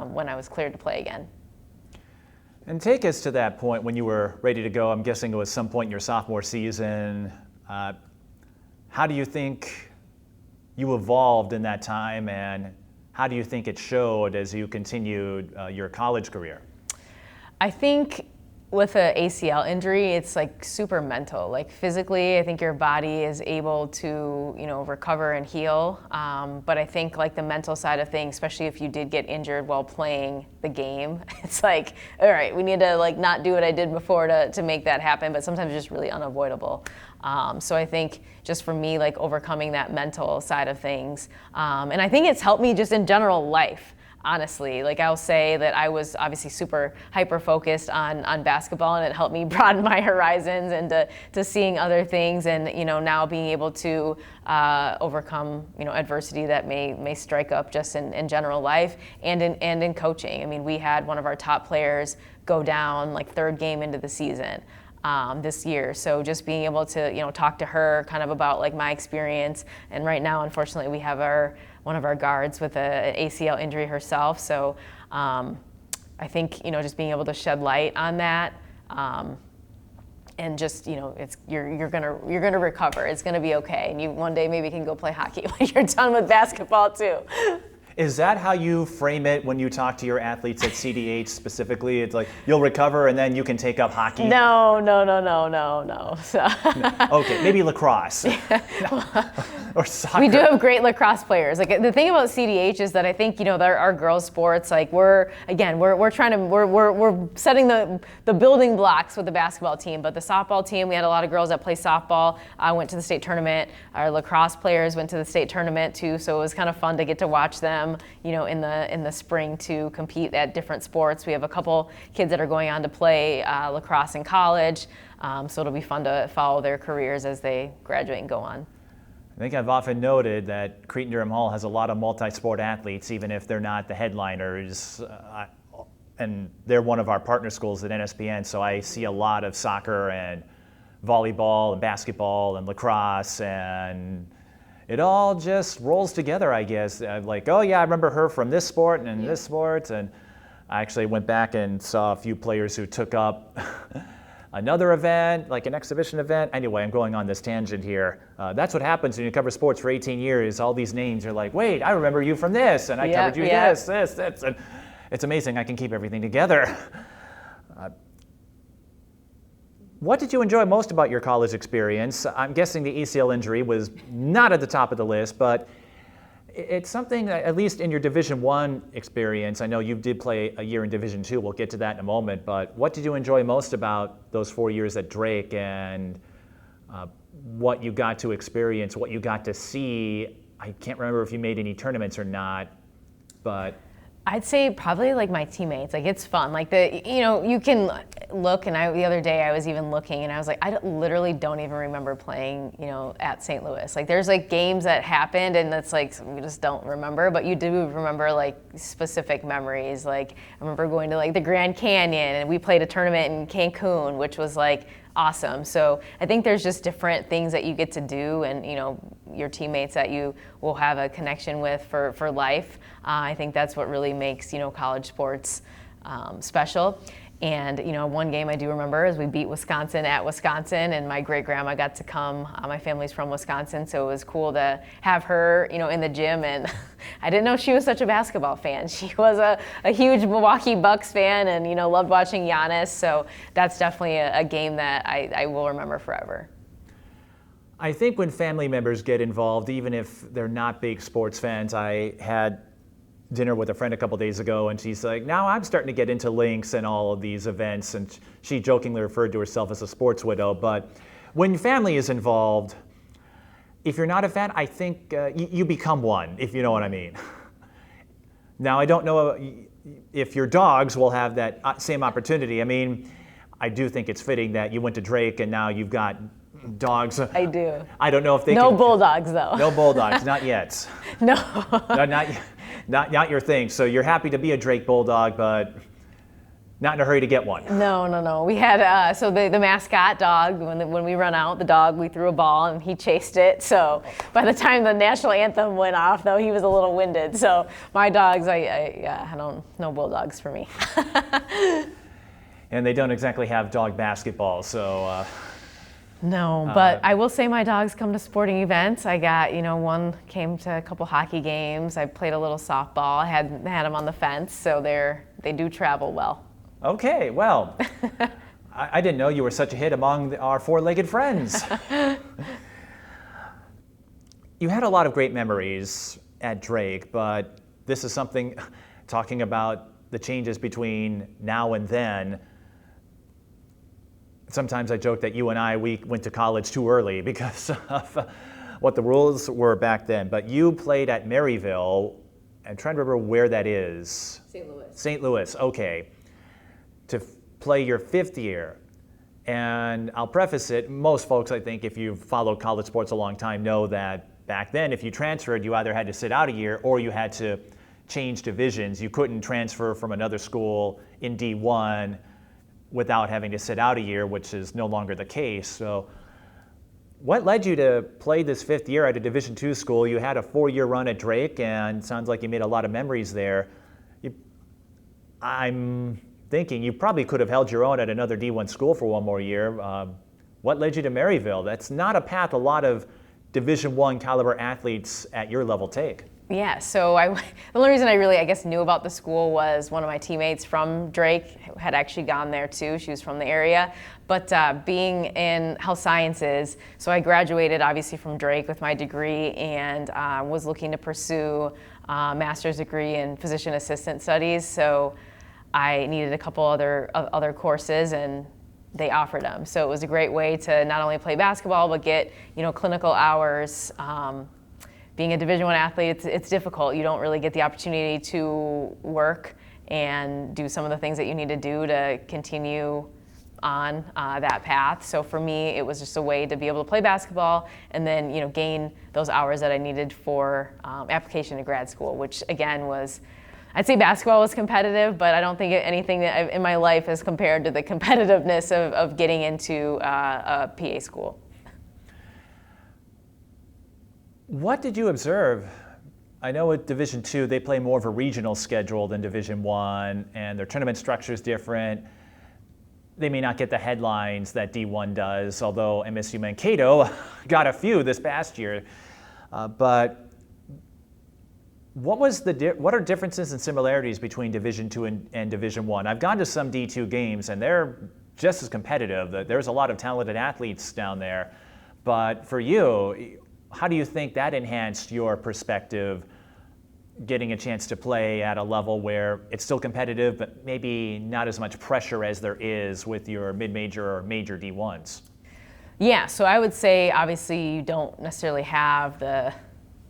when I was cleared to play again. And take us to that point when you were ready to go. I'm guessing it was some point in your sophomore season. How do you think you evolved in that time, and how do you think it showed as you continued your college career? I think with an ACL injury, it's super mental. Physically, I think your body is able to, recover and heal. But I think the mental side of things, especially if you did get injured while playing the game, it's all right, we need to not do what I did before to make that happen. But sometimes it's just really unavoidable. So I think just for me, overcoming that mental side of things. And I think it's helped me just in general life. honestly. Like, I'll say that I was obviously super hyper focused on basketball, and it helped me broaden my horizons and to seeing other things, and now being able to overcome adversity that may strike up just in general life and in coaching. I mean, we had one of our top players go down like third game into the season this year. So just being able to talk to her kind of about like my experience. And right now, unfortunately, we have one of our guards with an ACL injury herself. So I think just being able to shed light on that, and just it's you're gonna recover. It's gonna be okay, and you one day maybe can go play hockey when you're done with basketball too. Is that how you frame it when you talk to your athletes at CDH specifically? It's like you'll recover and then you can take up hockey? No. So. Okay, maybe lacrosse. Or soccer. We do have great lacrosse players. Like, the thing about CDH is that I think our girls' sports, like we're setting the building blocks with the basketball team, but the softball team, we had a lot of girls that play softball. I went to the state tournament. Our lacrosse players went to the state tournament too, so it was kind of fun to get to watch them in the spring to compete at different sports. We have a couple kids that are going on to play lacrosse in college, so it'll be fun to follow their careers as they graduate and go on. I think I've often noted that Cretin-Derham Hall has a lot of multi-sport athletes, even if they're not the headliners, and they're one of our partner schools at NSBN, so I see a lot of soccer and volleyball and basketball and lacrosse, and it all just rolls together, I guess. Like, oh yeah, I remember her from this sport and this sport, and I actually went back and saw a few players who took up another event, like an exhibition event. Anyway, I'm going on this tangent here. That's what happens when you cover sports for 18 years. All these names, you're like, wait, I remember you from this, and I covered you this, and it's amazing I can keep everything together. What did you enjoy most about your college experience? I'm guessing the ACL injury was not at the top of the list, but it's something that, at least in your Division I experience, I know you did play a year in Division II, we'll get to that in a moment, but what did you enjoy most about those 4 years at Drake, and what you got to experience, what you got to see? I can't remember if you made any tournaments or not, but I'd say probably like my teammates. Like, it's fun. Like, you can look, and the other day I was even looking, and I was like, literally don't even remember playing, at St. Louis. Like, there's like games that happened, and that's like we just don't remember, but you do remember like specific memories. Like, I remember going to like the Grand Canyon, and we played a tournament in Cancun, which was like awesome. So I think there's just different things that you get to do, and your teammates that you will have a connection with for life. I think that's what really makes college sports special. And one game I do remember is we beat Wisconsin at Wisconsin, and my great grandma got to come. My family's from Wisconsin, so it was cool to have her in the gym. And I didn't know she was such a basketball fan. She was a huge Milwaukee Bucks fan, and loved watching Giannis. So that's definitely a game that I will remember forever. I think when family members get involved, even if they're not big sports fans, I had dinner with a friend a couple days ago, and she's like, now I'm starting to get into links and all of these events, and she jokingly referred to herself as a sports widow. But when family is involved, if you're not a fan, I think you become one, if you know what I mean. Now, I don't know if your dogs will have that same opportunity. I mean, I do think it's fitting that you went to Drake and now you've got dogs. I do. I don't know if they No can, bulldogs, though. No bulldogs, not yet. No. Not your thing. So you're happy to be a Drake bulldog, but not in a hurry to get one. No. We had so the mascot dog. When we run out, the dog, we threw a ball and he chased it. So by the time the national anthem went off, though, he was a little winded. So my dogs, I don't, no bulldogs for me. And they don't exactly have dog basketball, so. No, but I will say my dogs come to sporting events. I got, one came to a couple hockey games. I played a little softball. I had them on the fence, so they do travel well. Okay, well, I didn't know you were such a hit among our four-legged friends. You had a lot of great memories at Drake, but this is something, talking about the changes between now and then. Sometimes I joke that you and we went to college too early because of what the rules were back then. But you played at Maryville, I'm trying to remember where that is. St. Louis. St. Louis, okay. To play your 5th year. And I'll preface it, most folks, I think, if you've followed college sports a long time, know that back then, if you transferred, you either had to sit out a year or you had to change divisions. You couldn't transfer from another school in D1 without having to sit out a year, which is no longer the case. So what led you to play this 5th year at a Division II school? You had a 4-year run at Drake, and sounds like you made a lot of memories there. I'm thinking you probably could have held your own at another D1 school for one more year. What led you to Maryville? That's not a path a lot of Division I caliber athletes at your level take. Yeah, so the only reason I really, I guess, knew about the school was one of my teammates from Drake had actually gone there too. She was from the area. But being in health sciences, so I graduated obviously from Drake with my degree and was looking to pursue a master's degree in physician assistant studies. So I needed a couple other courses, and they offered them. So it was a great way to not only play basketball, but get, clinical hours. Being a Division I athlete, it's difficult. You don't really get the opportunity to work and do some of the things that you need to do to continue on that path. So for me, it was just a way to be able to play basketball and then, gain those hours that I needed for application to grad school, which again was, I'd say basketball was competitive, but I don't think anything that in my life is compared to the competitiveness of getting into a PA school. What did you observe? I know at Division II, they play more of a regional schedule than Division I, and their tournament structure is different. They may not get the headlines that D1 does, although MSU Mankato got a few this past year. But what are differences and similarities between Division II and Division I? I've gone to some D2 games, and they're just as competitive. There's a lot of talented athletes down there. But for you, how do you think that enhanced your perspective, getting a chance to play at a level where it's still competitive, but maybe not as much pressure as there is with your mid-major or major D1s? Yeah, so I would say obviously you don't necessarily have the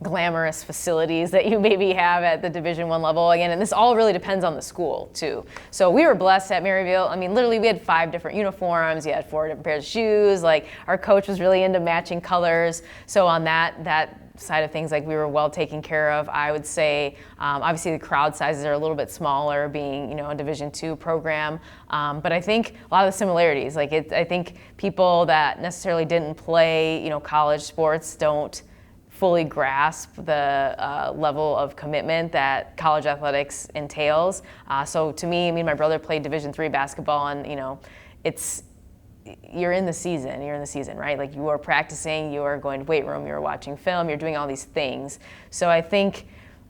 glamorous facilities that you maybe have at the Division I level again, and this all really depends on the school too. So we were blessed at Maryville. I mean, literally we had 5 different uniforms, you had 4 different pairs of shoes, like our coach was really into matching colors. So on that side of things, like we were well taken care of. I would say obviously the crowd sizes are a little bit smaller being, a Division II program. But I think a lot of the similarities, I think people that necessarily didn't play, college sports don't fully grasp the level of commitment that college athletics entails. So to me, my brother played Division III basketball, and you're in the season, right? Like you are practicing, you are going to weight room, you're watching film, you're doing all these things. So I think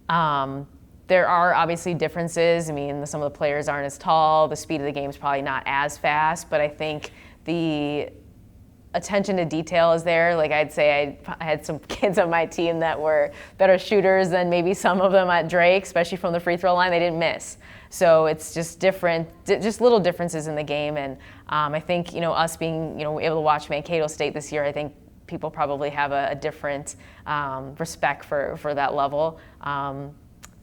there are obviously differeces. Some of the players aren't as tall, the speed of the game is probably not as fast, but I think the attention to detail is there. Like I'd say I had some kids on my team that were better shooters than maybe some of them at Drake, especially from the free throw line. They didn't miss. So it's just different, just little differences in the game. And I think, us being, able to watch Mankato State this year, I think people probably have a different respect for that level. The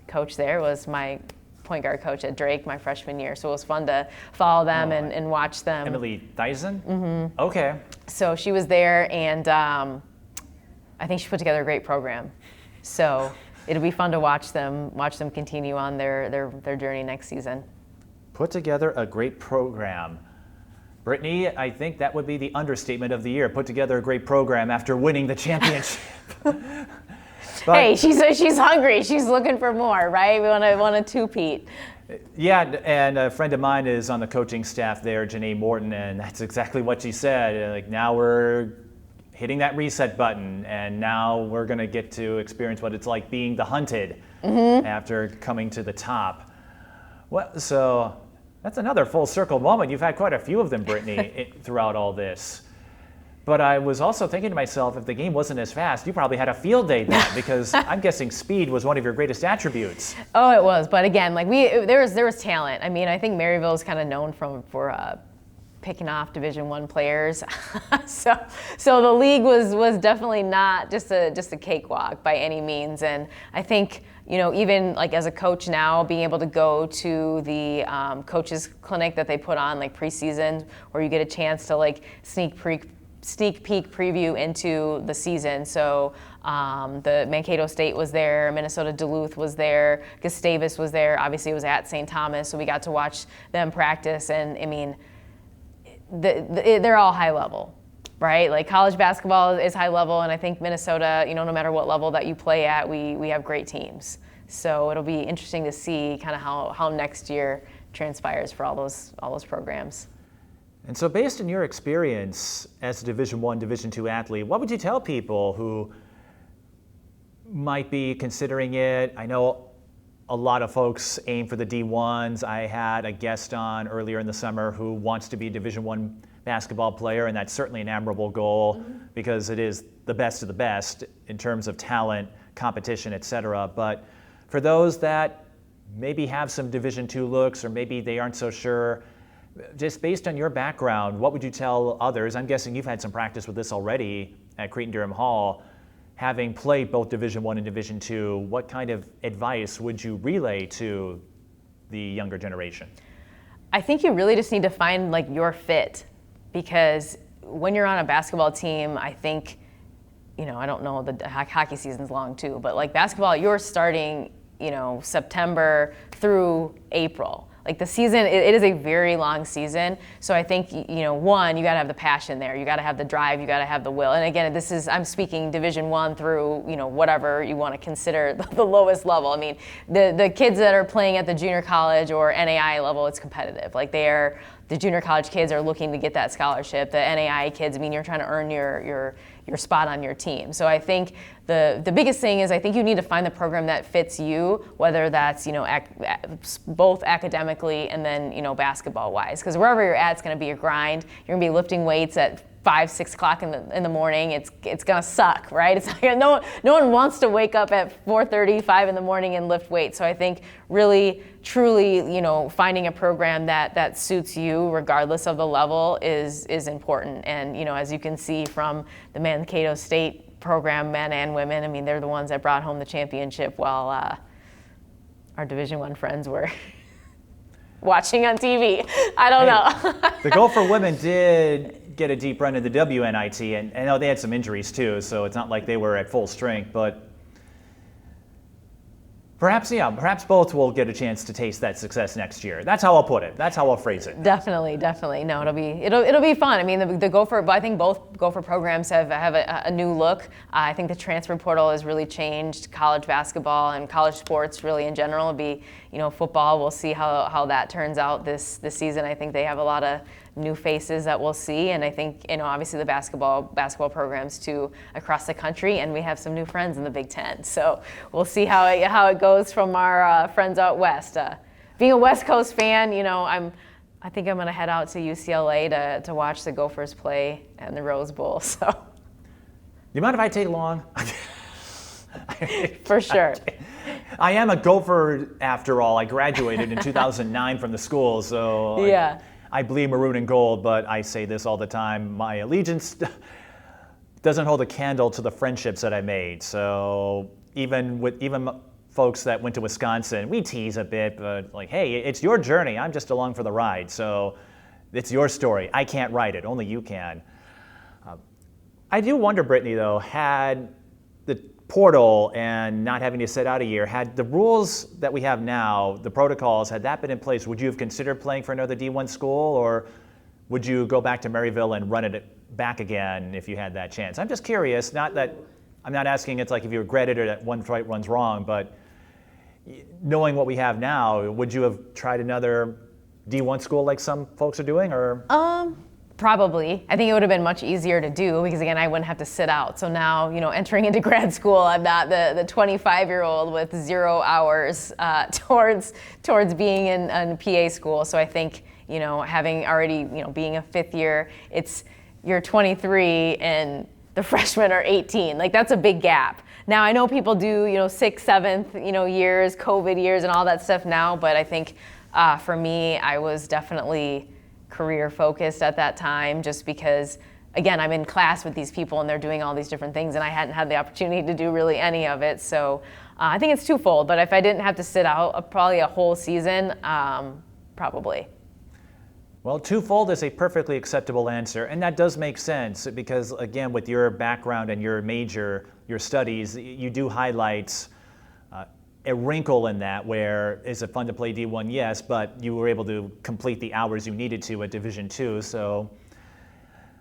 coach there was my point guard coach at Drake my freshman year, so it was fun to follow them and watch them. Emily Dyson? Mm-hmm. Okay. So she was there, and I think she put together a great program. So it'll be fun to watch them continue on their journey next season. Put together a great program. Brittnye, I think that would be the understatement of the year. Put together a great program after winning the championship. But, hey, she's hungry. She's looking for more, right? We want a two-peat. Yeah, and a friend of mine is on the coaching staff there, Janae Morton, and that's exactly what she said. Like, now we're hitting that reset button, and now we're going to get to experience what it's like being the hunted after coming to the top. Well, so that's another full circle moment. You've had quite a few of them, Brittnye, throughout all this. But I was also thinking to myself, if the game wasn't as fast, you probably had a field day then, because I'm guessing speed was one of your greatest attributes. Oh, it was. But again, there was talent. I think Maryville is kind of known for picking off Division I players. so the league was definitely not just a cakewalk by any means. And I think even like as a coach now, being able to go to the coaches clinic that they put on like preseason, where you get a chance to like sneak peek preview into the season. So the Mankato State was there, Minnesota Duluth was there, Gustavus was there. Obviously, it was at St. Thomas, so we got to watch them practice. And I mean, they're all high level, right? Like college basketball is high level, and I think Minnesota, no matter what level that you play at, we have great teams. So it'll be interesting to see kind of how next year transpires for all those programs. And so based on your experience as a Division I, Division II athlete, what would you tell people who might be considering it? I know a lot of folks aim for the D1s. I had a guest on earlier in the summer who wants to be a Division I basketball player, and that's certainly an admirable goal because it is the best of the best in terms of talent, competition, et cetera. But for those that maybe have some Division II looks or maybe they aren't so sure, just based on your background, what would you tell others? I'm guessing you've had some practice with this already at Cretin-Derham Hall. Having played both Division I and Division II, what kind of advice would you relay to the younger generation? I think you really just need to find like your fit, because when you're on a basketball team, I think, I don't know, the hockey season's long too, but like basketball, you're starting, September through April. Like the season, it is a very long season. So I think, one, you got to have the passion there. You got to have the drive. You got to have the will. And again, I'm speaking Division I through, whatever you want to consider the lowest level. I mean, the kids that are playing at the junior college or NAI level, it's competitive. Like the junior college kids are looking to get that scholarship. The NAI kids, you're trying to earn your spot on your team. So I think the biggest thing is I think you need to find the program that fits you, whether that's both academically and then basketball wise. Because wherever you're at, it's going to be a grind. You're going to be lifting weights at 5, 6 o'clock in the morning. It's gonna suck, right? It's like no one wants to wake up at 4:30, 5 in the morning and lift weights. So I think really, truly, finding a program that suits you, regardless of the level, is important. And as you can see from the Mankato State program, men and women, they're the ones that brought home the championship, while our Division I friends were watching on TV. I don't know. The Gopher women did get a deep run in the WNIT, and I know they had some injuries too, so it's not like they were at full strength, but perhaps both will get a chance to taste that success next year. That's how I'll put it. That's how I'll phrase it. Definitely. No, it'll be fun. The Gopher, but I think both Gopher programs have a new look. I think the transfer portal has really changed college basketball and college sports really in general. It'll be, football. We'll see how that turns out this season. I think they have a lot of new faces that we'll see, and I think obviously the basketball programs too across the country, and we have some new friends in the Big Ten. So we'll see how it goes from our friends out west. Being a West Coast fan, I think I'm going to head out to UCLA to watch the Gophers play in the Rose Bowl. So, do you mind if I take along? For sure. I am a Gopher after all. I graduated in 2009 from the school, so yeah. I bleed maroon and gold, but I say this all the time. My allegiance doesn't hold a candle to the friendships that I made. So even folks that went to Wisconsin, we tease a bit, but like, hey, it's your journey. I'm just along for the ride. So it's your story. I can't write it. Only you can. I do wonder, Brittnye, though, had the portal and not having to sit out a year, had the rules that we have now, the protocols, had that been in place, would you have considered playing for another D1 school, or would you go back to Maryville and run it back again if you had that chance? I'm just curious, not that, I'm not asking it's like if you regret it or that one's right, one's wrong, but knowing what we have now, would you have tried another D1 school like some folks are doing, or? Probably. I think it would have been much easier to do because, again, I wouldn't have to sit out. So now, entering into grad school, I'm not the 25-year-old with 0 hours towards being in PA school. So I think, having already, being a fifth year, you're 23 and the freshmen are 18. Like, that's a big gap. Now, I know people do, 6th, 7th, years, COVID years and all that stuff now, but I think for me, I was definitely career focused at that time, just because again, I'm in class with these people and they're doing all these different things, and I hadn't had the opportunity to do really any of it. So I think it's twofold, but if I didn't have to sit out probably a whole season, probably. Well, twofold is a perfectly acceptable answer, and that does make sense because, again, with your background and your major, your studies, you do highlight a wrinkle in that where is it fun to play D1? Yes, but you were able to complete the hours you needed to at Division II, so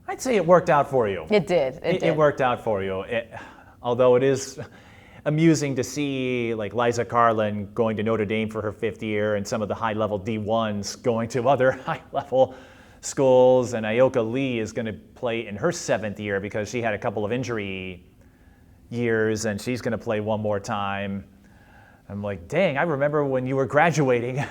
I'd say it worked out for you. It did. It worked out for you. Although it is amusing to see like Liza Carlin going to Notre Dame for her 5th year and some of the high-level D1s going to other high-level schools, and Ioka Lee is going to play in her 7th year because she had a couple of injury years and she's going to play one more time. I'm like, dang, I remember when you were graduating.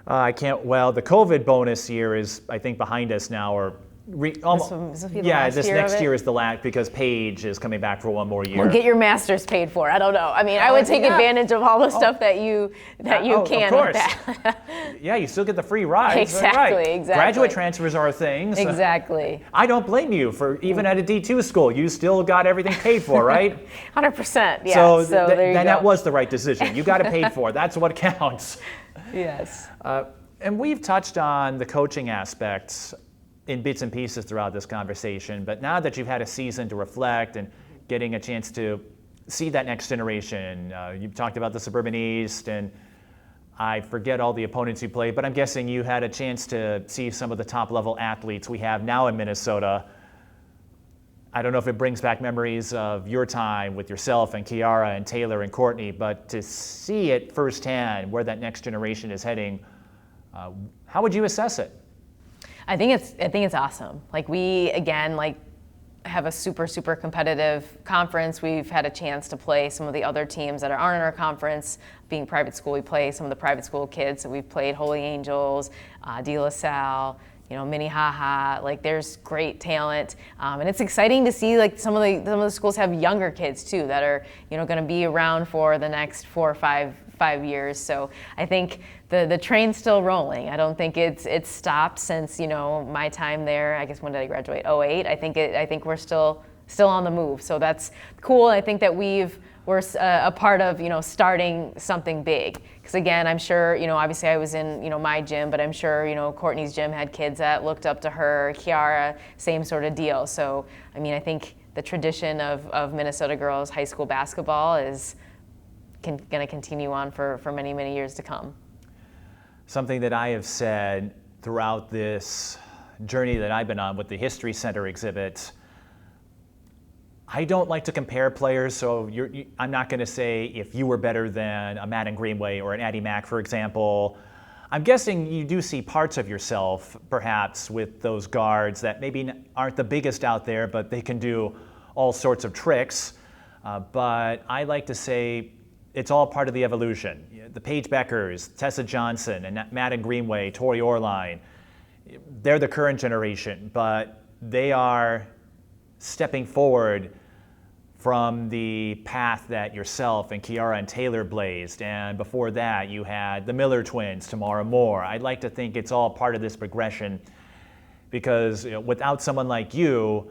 I can't, well, the COVID bonus year is, I think, behind us now, or this next year is the last because Paige is coming back for one more year. Well, get your master's paid for. I don't know. I mean, I would take advantage of all the stuff that you can. Of course. Yeah, you still get the free rides. Exactly, right. exactly. Graduate transfers are a thing. So exactly. I don't blame you for even at a D2 school, you still got everything paid for, right? 100%. Yeah. So, there you go. That was the right decision. You got it paid for. That's what counts. Yes. And we've touched on the coaching aspects in bits and pieces throughout this conversation, but now that you've had a season to reflect and getting a chance to see that next generation, you've talked about the Suburban East, and I forget all the opponents you played, but I'm guessing you had a chance to see some of the top-level athletes we have now in Minnesota. I don't know if it brings back memories of your time with yourself and Kiara and Taylor and Courtney, but to see it firsthand where that next generation is heading, how would you assess it? I think it's awesome. Like we again have a super competitive conference. We've had a chance to play some of the other teams that aren't in our conference. Being private school, we play some of the private school kids. So we've played Holy Angels, De La Salle, Minnehaha. Like there's great talent, and it's exciting to see like some of the schools have younger kids too that are going to be around for the next 4 or 5 years. So I think the train's still rolling. I don't think it's stopped since my time there. I guess when did I graduate? 2008. I think we're still on the move. So that's cool. I think that we're a part of starting something big. Because again, I'm sure obviously I was in my gym, but I'm sure Courtney's gym had kids that looked up to her. Kiara, same sort of deal. So I mean, I think the tradition of Minnesota girls high school basketball is going to continue on for many years to come. Something that I have said throughout this journey that I've been on with the History Center exhibit, I don't like to compare players, so I'm not going to say if you were better than a Madden Greenway or an Addie Mack, for example. I'm guessing you do see parts of yourself, perhaps, with those guards that maybe aren't the biggest out there, but they can do all sorts of tricks. But I like to say it's all part of the evolution. The Paige Beckers, Tessa Johnson, and Madden Greenway, Tori Orline, they're the current generation, but they are stepping forward from the path that yourself and Kiara and Taylor blazed. And before that, you had the Miller twins, Tamara Moore. I'd like to think it's all part of this progression because without someone like you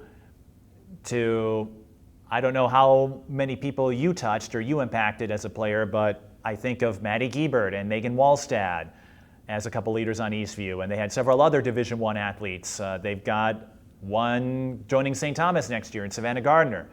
I don't know how many people you touched or you impacted as a player, but I think of Maddie Giebert and Megan Wallstad as a couple leaders on Eastview, and they had several other Division I athletes. They've got one joining St. Thomas next year in Savannah Gardner.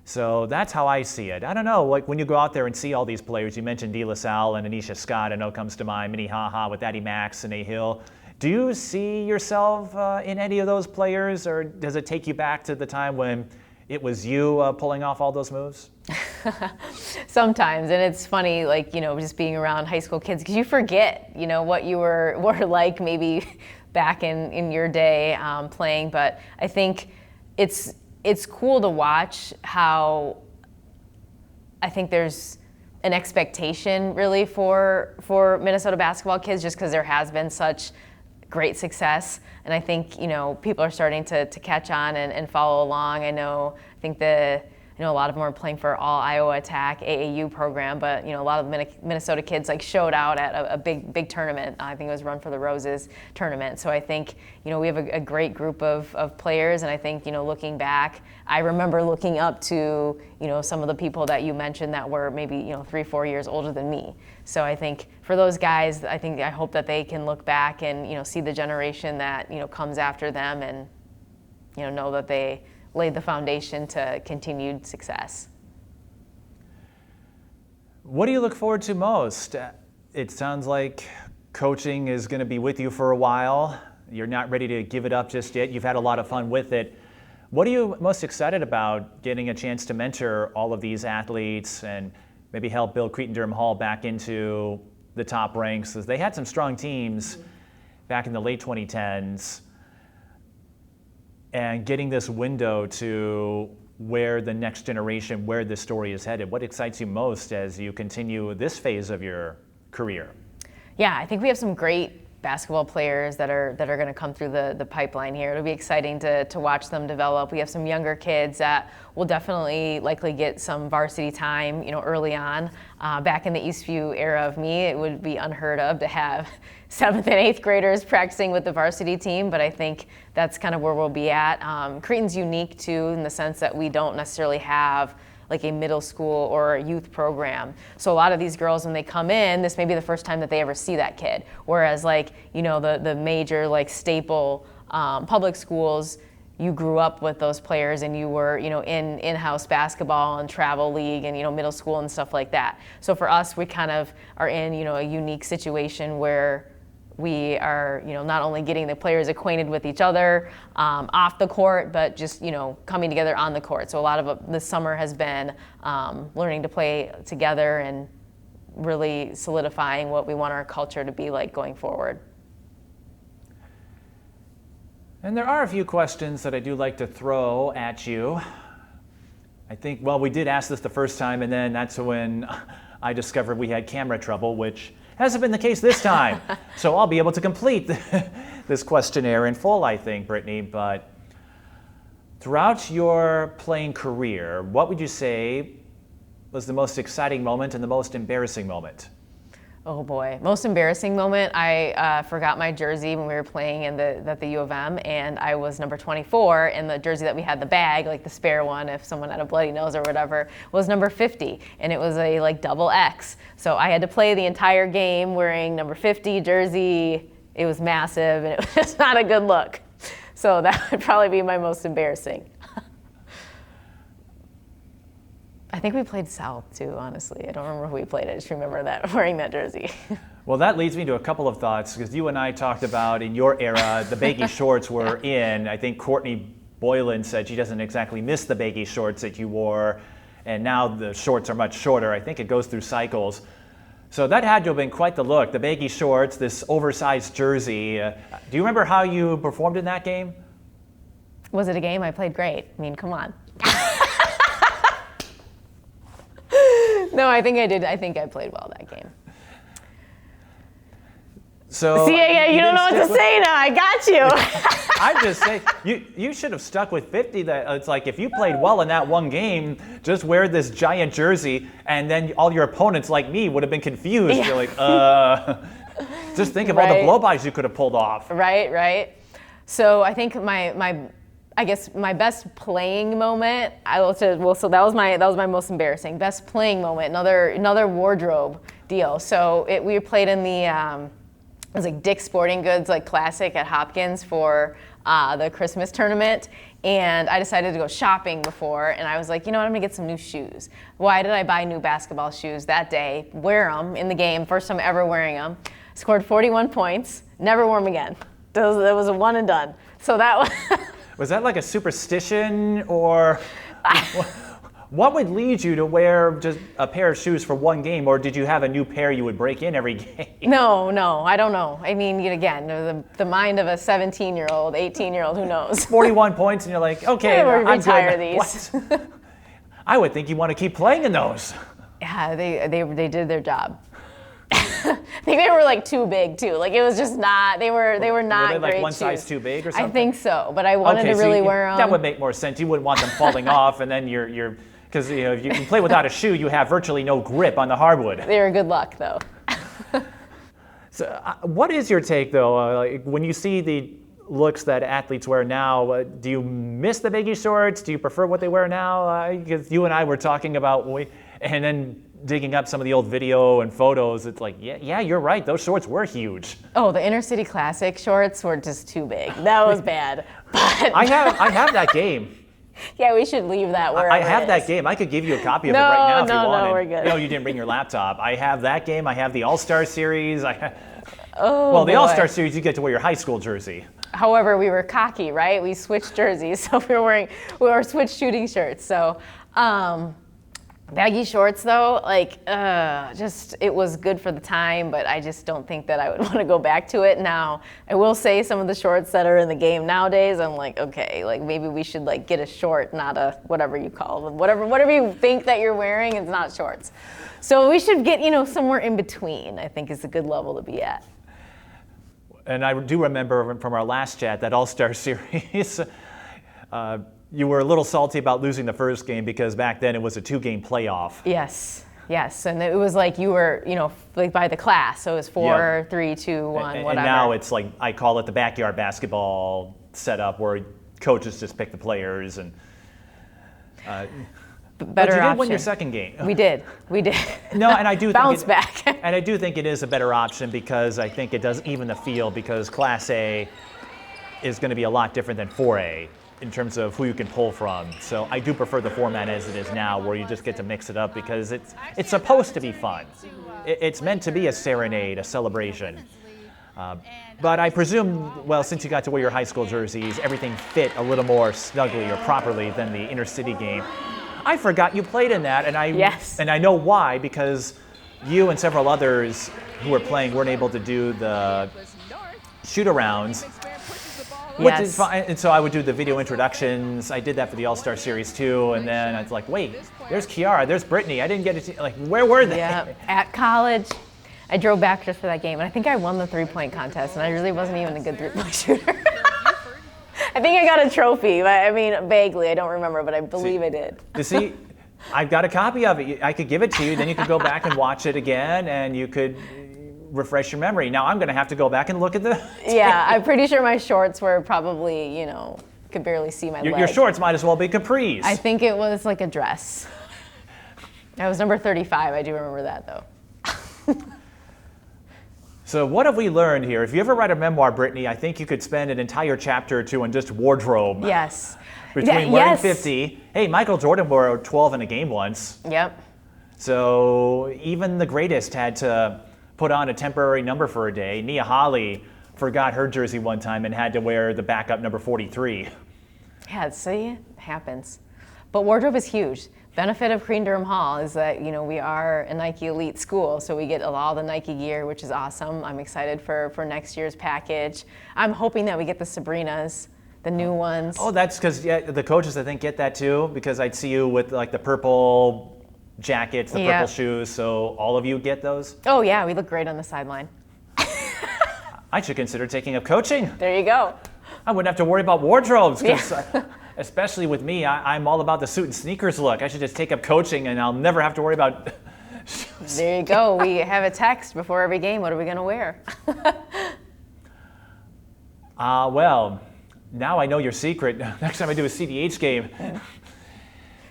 So that's how I see it. I don't know, like when you go out there and see all these players, you mentioned De La Salle and Anisha Scott, I know comes to mind, Minnehaha with Addie Max and A. Hill. Do you see yourself in any of those players, or does it take you back to the time when it was you pulling off all those moves? Sometimes, and it's funny, like, just being around high school kids, because you forget, what you were like maybe back in your day playing. But I think it's cool to watch how I think there's an expectation really for Minnesota basketball kids, just because there has been such great success. And I think, people are starting to catch on and follow along. I think the a lot of them are playing for all Iowa Attack AAU program, but a lot of Minnesota kids like showed out at a big tournament. I think it was Run for the Roses tournament. So I think we have a great group of players, and I think looking back, I remember looking up to some of the people that you mentioned that were maybe 3-4 years older than me. So I think for those guys, I hope that they can look back and see the generation that comes after them, and know that they laid the foundation to continued success. What do you look forward to most? It sounds like coaching is going to be with you for a while. You're not ready to give it up just yet. You've had a lot of fun with it. What are you most excited about, getting a chance to mentor all of these athletes and maybe help build Cretin-Derham Hall back into the top ranks? Because they had some strong teams back in the late 2010s. And getting this window to where the next generation, where this story is headed. What excites you most as you continue this phase of your career? Yeah, I think we have some great basketball players that are going to come through the pipeline here. It'll be exciting to watch them develop. We have some younger kids that will definitely likely get some varsity time, early on. Back in the Eastview era of me, it would be unheard of to have 7th and 8th graders practicing with the varsity team, but I think that's kind of where we'll be at. Cretin's unique too, in the sense that we don't necessarily have like a middle school or a youth program. So a lot of these girls, when they come in, this may be the first time that they ever see that kid. Whereas the major staple public schools, you grew up with those players and you were in-house basketball and travel league and middle school and stuff like that. So for us, we kind of are in a unique situation where we are not only getting the players acquainted with each other off the court, but just coming together on the court. So a lot of the summer has been learning to play together and really solidifying what we want our culture to be like going forward. And there are a few questions that I do like to throw at you. I think, we did ask this the first time, and then that's when I discovered we had camera trouble, which hasn't been the case this time. So I'll be able to complete this questionnaire in full, I think, Brittnye. But throughout your playing career, what would you say was the most exciting moment and the most embarrassing moment? Oh boy, most embarrassing moment, I forgot my jersey when we were playing at the U of M, and I was number 24, and the jersey that we had, the bag, like the spare one if someone had a bloody nose or whatever, was number 50, and it was a double X. So I had to play the entire game wearing number 50 jersey. It was massive, and it was just not a good look. So that would probably be my most embarrassing. I think we played South too, honestly. I don't remember who we played. I just remember that wearing that jersey. Well, that leads me to a couple of thoughts, because you and I talked about in your era, the baggy shorts were in. I think Courtney Boylan said she doesn't exactly miss the baggy shorts that you wore, and now the shorts are much shorter. I think it goes through cycles. So that had to have been quite the look, the baggy shorts, this oversized jersey. Do you remember how you performed in that game? Was it a game? I played great. I mean, come on. No, I think I did. I think I played well that game. So see, you don't know what to say now. I got you. I'm just saying, you should have stuck with 50. That it's like, if you played well in that one game, just wear this giant jersey, and then all your opponents, like me, would have been confused. Yeah. You're like, just think of all the blow-bys you could have pulled off. Right. So I think I guess my best playing moment, so that was my most embarrassing. Best playing moment, another wardrobe deal. So we played in the it was like Dick's Sporting Goods Classic at Hopkins for the Christmas tournament, and I decided to go shopping before, and I was like, I'm gonna get some new shoes. Why did I buy new basketball shoes that day? Wear them in the game, first time ever wearing them. Scored 41 points, never wore them again. That was a one and done. So that was. Was that like a superstition, or what would lead you to wear just a pair of shoes for one game, or did you have a new pair you would break in every game? No, I don't know. I mean, again, the mind of a 17-year-old, 18-year-old, who knows? 41 points, and you're like, okay, I'm retire good. These. I would think you want to keep playing in those. Yeah, they did their job. I think they were too big too. It was just not. They were not were they great one shoes. Size too big or something? I think so, but I wanted to really wear them. That would make more sense. You wouldn't want them falling off, and then you're Because if you can play without a shoe, you have virtually no grip on the hardwood. They were good luck, though. So, what is your take, though, like, when you see the looks that athletes wear now? Do you miss the baggy shorts? Do you prefer what they wear now? Because you and I were talking about, and then digging up some of the old video and photos. It's like, yeah, you're right. Those shorts were huge. Oh, the Inner City Classic shorts were just too big. That was bad. But I have that game. Yeah, we should leave that wherever I have it that is. game. I could give you a copy of it right now if you wanted. No, we're good. You didn't bring your laptop. I have that game. I have the All-Star Series. The All-Star Series, you get to wear your high school jersey. However, we were cocky, right? We switched jerseys, so we were switched shooting shirts. So, baggy shorts though, it was good for the time, but I just don't think that I would want to go back to it now. I will say some of the shorts that are in the game nowadays, I'm like, okay, like maybe we should like get a short, not a whatever you call them, whatever you think that you're wearing, it's not shorts. So we should get, somewhere in between, I think is a good level to be at. And I do remember from our last chat that All-Star Series, you were a little salty about losing the first game because back then it was a 2-game playoff. Yes, and it was like you were, like by the class, so it was 4, 3, 2, 1, whatever. And now it's like, I call it the backyard basketball setup where coaches just pick the players and... But you did win your second game. We did. No, and I do bounce back. And I do think it is a better option because I think it does even the field because Class A is going to be a lot different than 4A in terms of who you can pull from. So I do prefer the format as it is now where you just get to mix it up because it's supposed to be fun. It's meant to be a serenade, a celebration. But I presume, well, since you got to wear your high school jerseys, everything fit a little more snugly or properly than the inner city game. I forgot you played in that, Yes. And I know why, because you and several others who were playing weren't able to do the shoot-arounds, which is fine. And so I would do the video introductions. I did that for the All-Star Series too, and then I was like, wait, there's Kiara, there's Brittnye. I didn't get to like, where were they? Yeah, at college, I drove back just for that game, and I think I won the three-point contest, and I really wasn't even a good three-point shooter. I think I got a trophy. I mean, vaguely, I don't remember, but I believe I did. You see, I've got a copy of it. I could give it to you, then you could go back and watch it again, and you could refresh your memory. Now I'm going to have to go back and look at the tape. Yeah, I'm pretty sure my shorts were probably, could barely see my leg. Your shorts might as well be capris. I think it was like a dress. I was number 35. I do remember that, though. So what have we learned here? If you ever write a memoir, Brittnye, I think you could spend an entire chapter or two on just wardrobe. Yes. Between wearing 50. Hey, Michael Jordan wore 12 in a game once. Yep. So even the greatest had to put on a temporary number for a day. Nia Holly forgot her jersey one time and had to wear the backup number 43. Yeah, see, it happens. But wardrobe is huge. Benefit of Cretin-Derham Hall is that, we are a Nike elite school, so we get all the Nike gear, which is awesome. I'm excited for next year's package. I'm hoping that we get the Sabrinas, the new ones. Oh, that's because the coaches, I think, get that too, because I'd see you with like the purple jackets, the purple shoes, so all of you get those? Oh yeah, we look great on the sideline. I should consider taking up coaching. There you go. I wouldn't have to worry about wardrobes, because especially with me, I'm all about the suit and sneakers look. I should just take up coaching and I'll never have to worry about shoes. There you go. We have a text before every game. What are we going to wear? Well, now I know your secret. Next time I do a CDH game.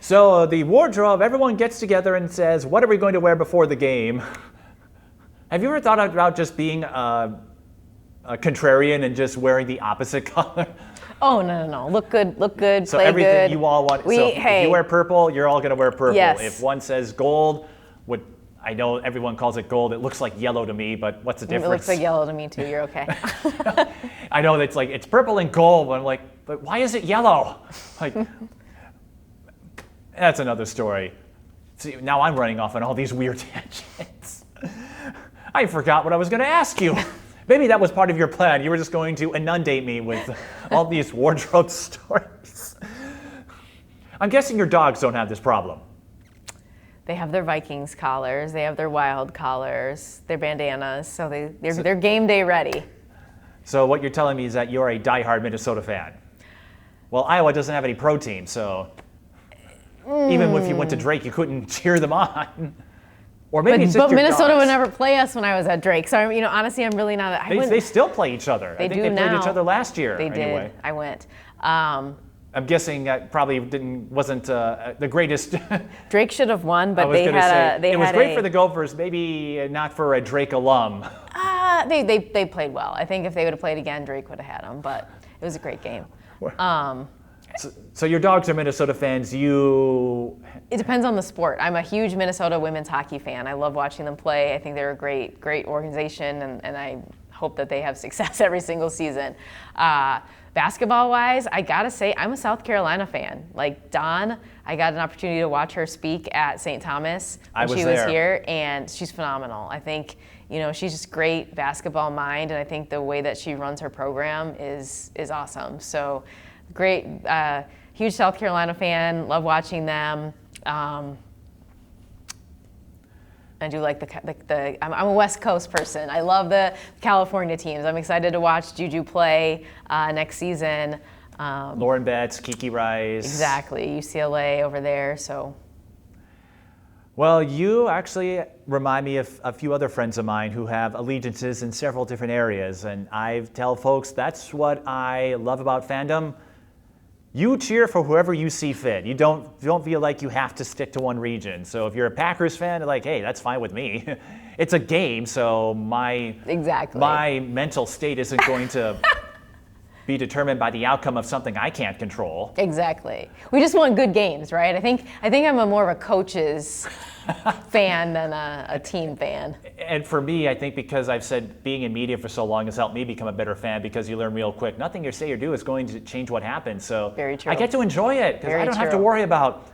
So the wardrobe, everyone gets together and says, what are we going to wear before the game? Have you ever thought about just being a contrarian and just wearing the opposite color? Oh, no. Look good, so play everything good. You all want. If you wear purple, you're all going to wear purple. Yes. If one says gold, I know everyone calls it gold. It looks like yellow to me, but what's the difference? It looks like yellow to me too. You're okay. I know that it's purple and gold, but I'm like, but why is it yellow? Like, that's another story. See, now I'm running off on all these weird tangents. I forgot what I was going to ask you. Maybe that was part of your plan. You were just going to inundate me with all these wardrobe stories. I'm guessing your dogs don't have this problem. They have their Vikings collars, they have their Wild collars, their bandanas, so they're game day ready. So what you're telling me is that you're a diehard Minnesota fan. Well, Iowa doesn't have any pro team, so... Even if you went to Drake, you couldn't cheer them on. Or maybe it's just But your Minnesota dogs. would never play us when I was at Drake. So, honestly, I'm really not. They still play each other. They I think do they played now. each other last year. They anyway. did. I went. I'm guessing that probably wasn't the greatest. Drake should have won, but I was they gonna had say, a. it was great for the Gophers, maybe not for a Drake alum. They played well. I think if they would have played again, Drake would have had them. But it was a great game. So your dogs are Minnesota fans. It depends on the sport. I'm a huge Minnesota women's hockey fan. I love watching them play. I think they're a great organization, and I hope that they have success every single season. Basketball-wise, I gotta say, I'm a South Carolina fan. Like Dawn, I got an opportunity to watch her speak at St. Thomas when she was here, and she's phenomenal. I think, she's just great basketball mind, and I think the way that she runs her program is awesome. So, great, huge South Carolina fan. Love watching them. I do like I'm a West Coast person. I love the California teams. I'm excited to watch Juju play next season. Lauren Betts, Kiki Rice. Exactly, UCLA over there. So. Well, you actually remind me of a few other friends of mine who have allegiances in several different areas, and I tell folks that's what I love about fandom. You cheer for whoever you see fit. You don't feel like you have to stick to one region. So if you're a Packers fan, like, hey, that's fine with me. It's a game, so my mental state isn't going to be determined by the outcome of something I can't control. Exactly. We just want good games, right? I think I'm more of a coach's fan than a team fan. And for me, I think because I've said being in media for so long has helped me become a better fan, because you learn real quick. Nothing you say or do is going to change what happens. So Very true. I get to enjoy it because I don't have to worry about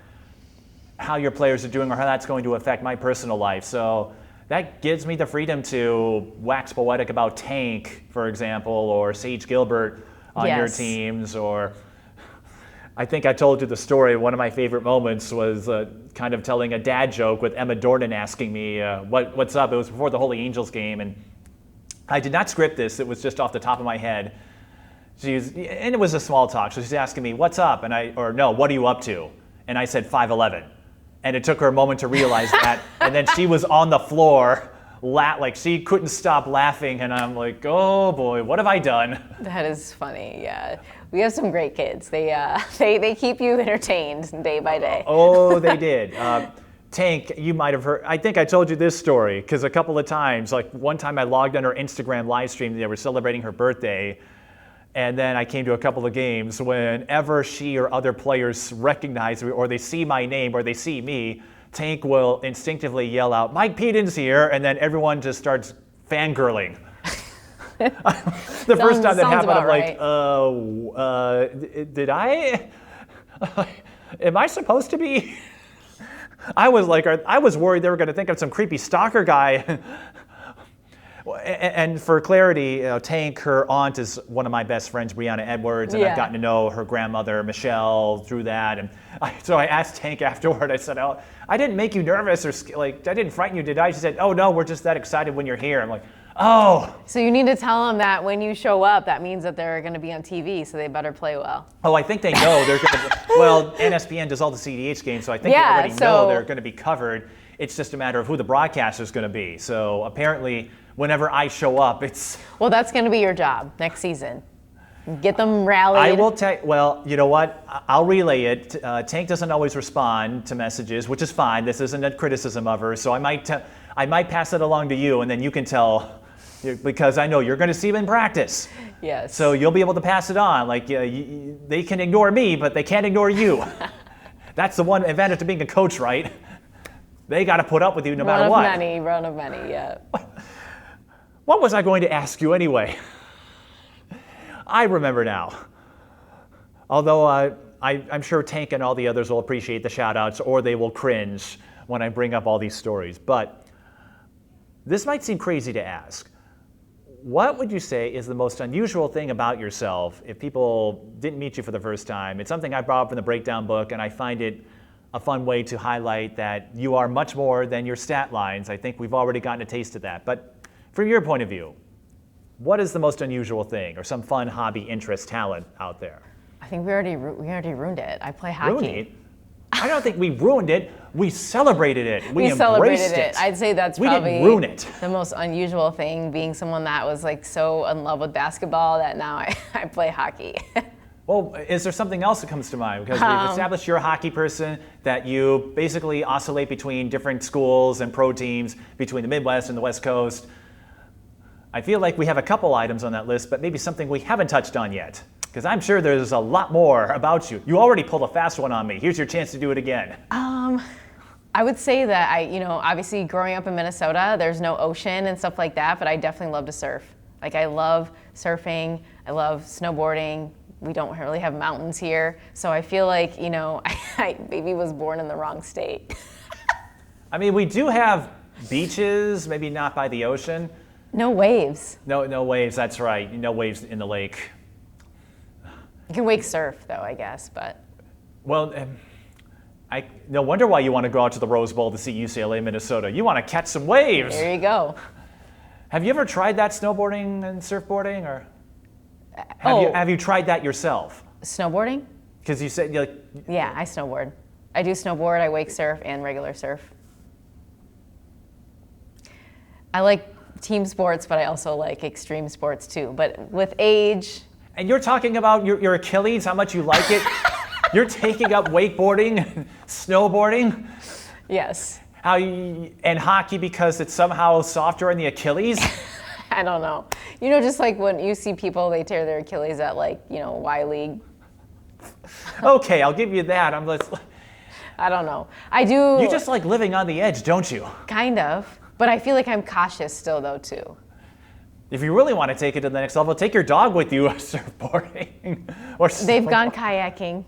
how your players are doing or how that's going to affect my personal life. So that gives me the freedom to wax poetic about Tank, for example, or Sage Gilbert on your teams, or I think I told you the story. One of my favorite moments was kind of telling a dad joke with Emma Dornan asking me, what's up? It was before the Holy Angels game, and I did not script this. It was just off the top of my head. And it was a small talk, so she's asking me, what's up? No, what are you up to? And I said 5'11". And it took her a moment to realize that, and then she was on the floor, like she couldn't stop laughing, and I'm like, oh boy, what have I done? That is funny, yeah. We have some great kids. They keep you entertained day by day. Oh, they did. Tank, you might have heard, I think I told you this story, because a couple of times, like one time I logged on her Instagram live stream, they were celebrating her birthday, and then I came to a couple of games. Whenever she or other players recognize me, or they see my name, or they see me, Tank will instinctively yell out, Mike Peden's here, and then everyone just starts fangirling. The first time that happened, I'm like, did I? Am I supposed to be? I was worried they were going to think I'm some creepy stalker guy. And for clarity, Tank, her aunt is one of my best friends, Brianna Edwards, and I've gotten to know her grandmother, Michelle, through that. And so I asked Tank afterward, I said, oh, I didn't make you nervous or I didn't frighten you, did I? She said, oh no, we're just that excited when you're here. I'm like, oh. So you need to tell them that when you show up, that means that they're going to be on TV, so they better play well. Oh, I think they know they're going to. Well, NSPN does all the CDH games, so I think they already know they're going to be covered. It's just a matter of who the broadcaster is going to be. So apparently, whenever I show up, it's. Well, that's going to be your job next season. Get them rallied. I will take. Well, you know what? I'll relay it. Tank doesn't always respond to messages, which is fine. This isn't a criticism of her, so I might pass it along to you, and then you can tell, because I know you're going to see him in practice. Yes. So you'll be able to pass it on. Like they can ignore me, but they can't ignore you. That's the one advantage of being a coach, right? They got to put up with you no matter what. One of many, yeah. What was I going to ask you anyway? I remember now. Although I'm sure Tank and all the others will appreciate the shout-outs, or they will cringe when I bring up all these stories. But this might seem crazy to ask. What would you say is the most unusual thing about yourself if people didn't meet you for the first time? It's something I brought up in the breakdown book, and I find it a fun way to highlight that you are much more than your stat lines. I think we've already gotten a taste of that. But from your point of view, what is the most unusual thing, or some fun hobby, interest, talent out there? I think we already ruined it. I play hockey. Ruined it? I don't think we ruined it. We celebrated it. We celebrated embraced it. I'd say that's we probably didn't ruin it. the most unusual thing, being someone that was like so in love with basketball that now I play hockey. Well, is there something else that comes to mind? Because we've established you're a hockey person, that you basically oscillate between different schools and pro teams between the Midwest and the West Coast. I feel like we have a couple items on that list, but maybe something we haven't touched on yet. Because I'm sure there's a lot more about you. You already pulled a fast one on me. Here's your chance to do it again. I would say that obviously growing up in Minnesota, there's no ocean and stuff like that, but I definitely love to surf. Like, I love surfing, I love snowboarding. We don't really have mountains here, so I feel like, I maybe was born in the wrong state. I mean, we do have beaches, maybe not by the ocean. No waves. No waves, that's right. No waves in the lake. You can wake surf, though, I guess, but. Well, no wonder why you want to go out to the Rose Bowl to see UCLA, Minnesota. You want to catch some waves. There you go. Have you ever tried that, snowboarding and surfboarding, or have you tried that yourself? Snowboarding? Because you said Yeah, I snowboard. I do snowboard, I wake surf, and regular surf. I like team sports, but I also like extreme sports too. But with age. And you're talking about your Achilles, how much you like it. You're taking up wakeboarding, snowboarding. Yes. And hockey because it's somehow softer in the Achilles. I don't know. Just like when you see people, they tear their Achilles at Y League. Okay, I'll give you that. I don't know. I do. You just like living on the edge, don't you? Kind of. But I feel like I'm cautious still, though, too. If you really want to take it to the next level, take your dog with you surfboarding. They've gone kayaking.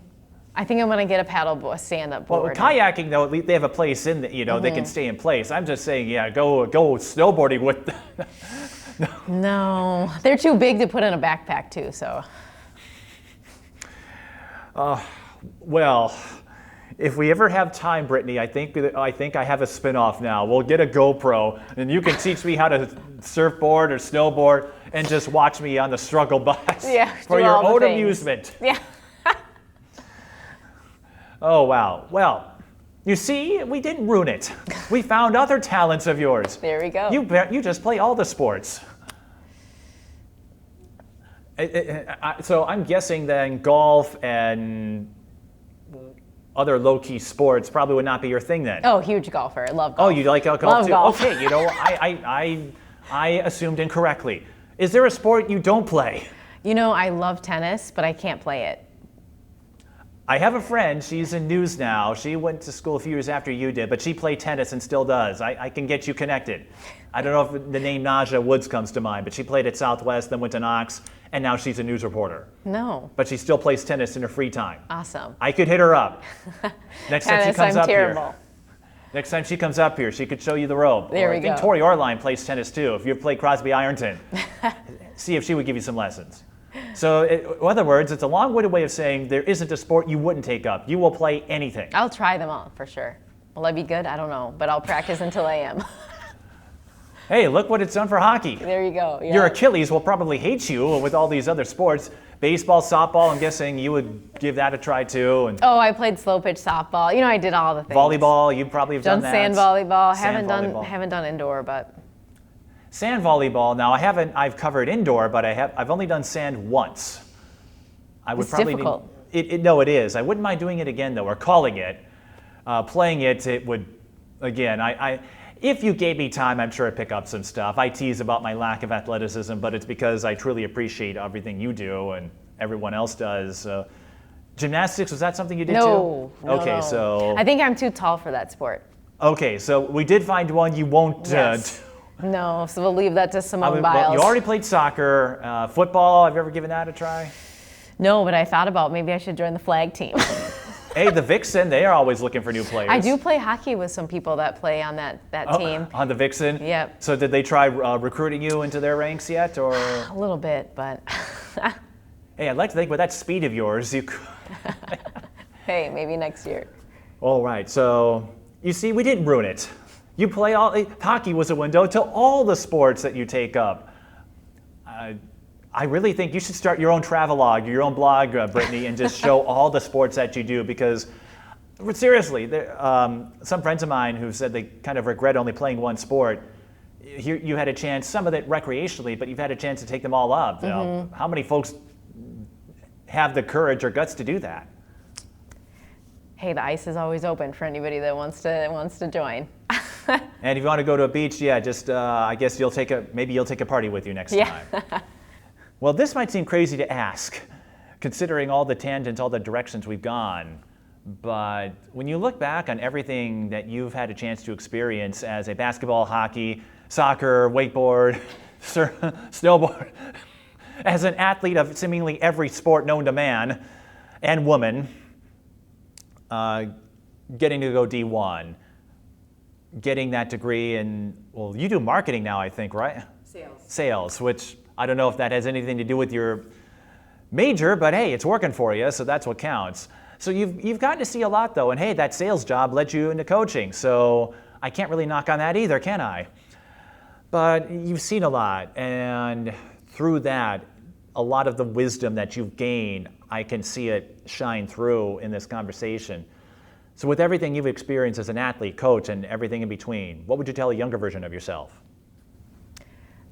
I think I'm going to get a stand-up board. Well, kayaking, though, they have a place in they can stay in place. I'm just saying, go snowboarding with No, they're too big to put in a backpack, too, so. Well, if we ever have time, Brittnye, I think I have a spin-off now. We'll get a GoPro, and you can teach me how to surfboard or snowboard and just watch me on the struggle bus for your own amusement. Yeah. Oh, wow. Well, you see, we didn't ruin it. We found other talents of yours. There we go. You just play all the sports. So I'm guessing then golf and other low-key sports probably would not be your thing then. Oh, huge golfer. I love golf. Oh, you like golf love too? Golf. Okay, I assumed incorrectly. Is there a sport you don't play? I love tennis, but I can't play it. I have a friend, she's in news now. She went to school a few years after you did, but she played tennis and still does. I can get you connected. I don't know if the name Naja Woods comes to mind, but she played at Southwest, then went to Knox, and now she's a news reporter. No. But she still plays tennis in her free time. Awesome. I could hit her up. Next time she comes up terrible. here. Next time she comes up here, she could show you the rope. There we go. I think Tori Orline plays tennis too. If you play Crosby Ironton, see if she would give you some lessons. So, in other words, it's a long-winded way of saying there isn't a sport you wouldn't take up. You will play anything. I'll try them all, for sure. Will I be good? I don't know, but I'll practice until I am. Hey, look what it's done for hockey. There you go. Yeah. Your Achilles will probably hate you with all these other sports. Baseball, softball, I'm guessing you would give that a try too. And I played slow pitch softball. I did all the things. Volleyball, you probably have done that. Sand volleyball. Volleyball. Haven't done indoor, but. Sand volleyball. Now I've covered indoor, but I've only done sand once. It's difficult. No, it is. I wouldn't mind doing it again though, or calling it. Playing it would, again, if you gave me time, I'm sure I'd pick up some stuff. I tease about my lack of athleticism, but it's because I truly appreciate everything you do and everyone else does. Gymnastics, was that something you did too? No. Okay, so. I think I'm too tall for that sport. Okay, so we did find one you won't. Yes. No, so we'll leave that to Simone Biles. Well, you already played soccer. Football, have you ever given that a try? No, but I thought about maybe I should join the flag team. Hey, the Vixen, they are always looking for new players. I do play hockey with some people that play on that team. On the Vixen? Yep. So did they try recruiting you into their ranks yet? Or? A little bit, but. Hey, I'd like to think with that speed of yours, you could. Hey, maybe next year. All right, so you see, we didn't ruin it. You play hockey was a window to all the sports that you take up. I really think you should start your own travelogue, your own blog, Brittnye, and just show all the sports that you do, because But seriously, some friends of mine who said they kind of regret only playing one sport. You had a chance, some of it recreationally, but you've had a chance to take them all up. How many folks have the courage or guts to do that? Hey, the ice is always open for anybody that wants to join. And if you want to go to a beach, yeah, just I guess maybe you'll take a party with you next time. Well, this might seem crazy to ask, considering all the tangents, all the directions we've gone. But when you look back on everything that you've had a chance to experience as a basketball, hockey, soccer, wakeboard, snowboard, as an athlete of seemingly every sport known to man and woman, getting to go D1, getting that degree in, well, you do marketing now, I think, right? Sales, which I don't know if that has anything to do with your major, but hey, it's working for you, so that's what counts. So you've gotten to see a lot, though, and hey, that sales job led you into coaching, so I can't really knock on that either, can I? But you've seen a lot, and through that, a lot of the wisdom that you've gained, I can see it shine through in this conversation. So with everything you've experienced as an athlete, coach, and everything in between, what would you tell a younger version of yourself?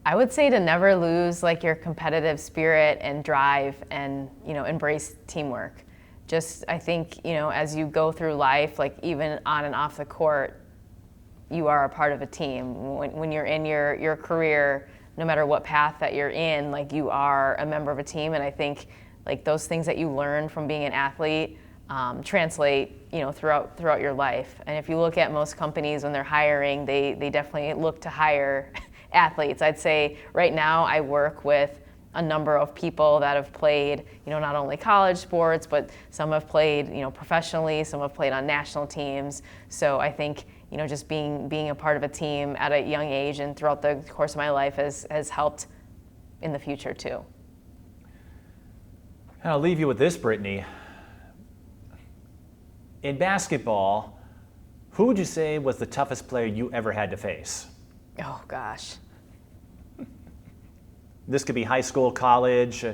I would say to never lose like your competitive spirit and drive and, embrace teamwork. Just, I think, as you go through life, like even on and off the court, you are a part of a team. When you're in your career, no matter what path that you're in, like you are a member of a team. And I think like those things that you learn from being an athlete translate, throughout your life. And if you look at most companies when they're hiring, they definitely look to hire athletes. I'd say right now I work with a number of people that have played, not only college sports, but some have played, professionally, some have played on national teams. So I think, just being a part of a team at a young age and throughout the course of my life has helped in the future too. And I'll leave you with this, Brittnye. In basketball, who would you say was the toughest player you ever had to face? Oh gosh. This could be high school, college,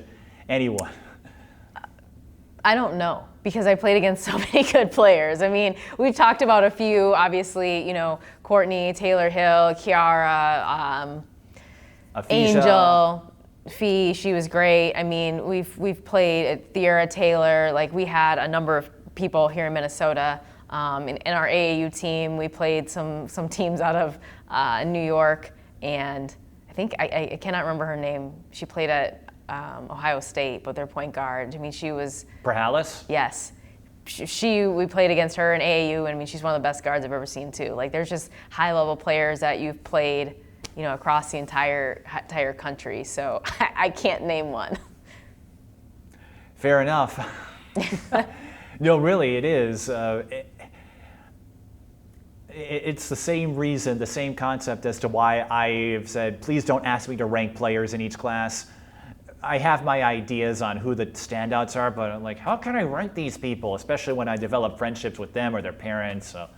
anyone. I don't know, because I played against so many good players. I mean, we've talked about a few, obviously, Courtney, Taylor Hill, Kiara, Angel, Fee, she was great. I mean, we've played Thera, Taylor, like we had a number of people here in Minnesota. In our AAU team, we played some teams out of New York, and I think, I cannot remember her name. She played at Ohio State, but their point guard. I mean, she was... Perhalis? Yes. We played against her in AAU, and I mean, she's one of the best guards I've ever seen too. Like, there's just high-level players that you've played, across the entire country. So I can't name one. Fair enough. No, really, it is. It's the same reason, the same concept as to why I've said, please don't ask me to rank players in each class. I have my ideas on who the standouts are, but I'm like, how can I rank these people, especially when I develop friendships with them or their parents? So.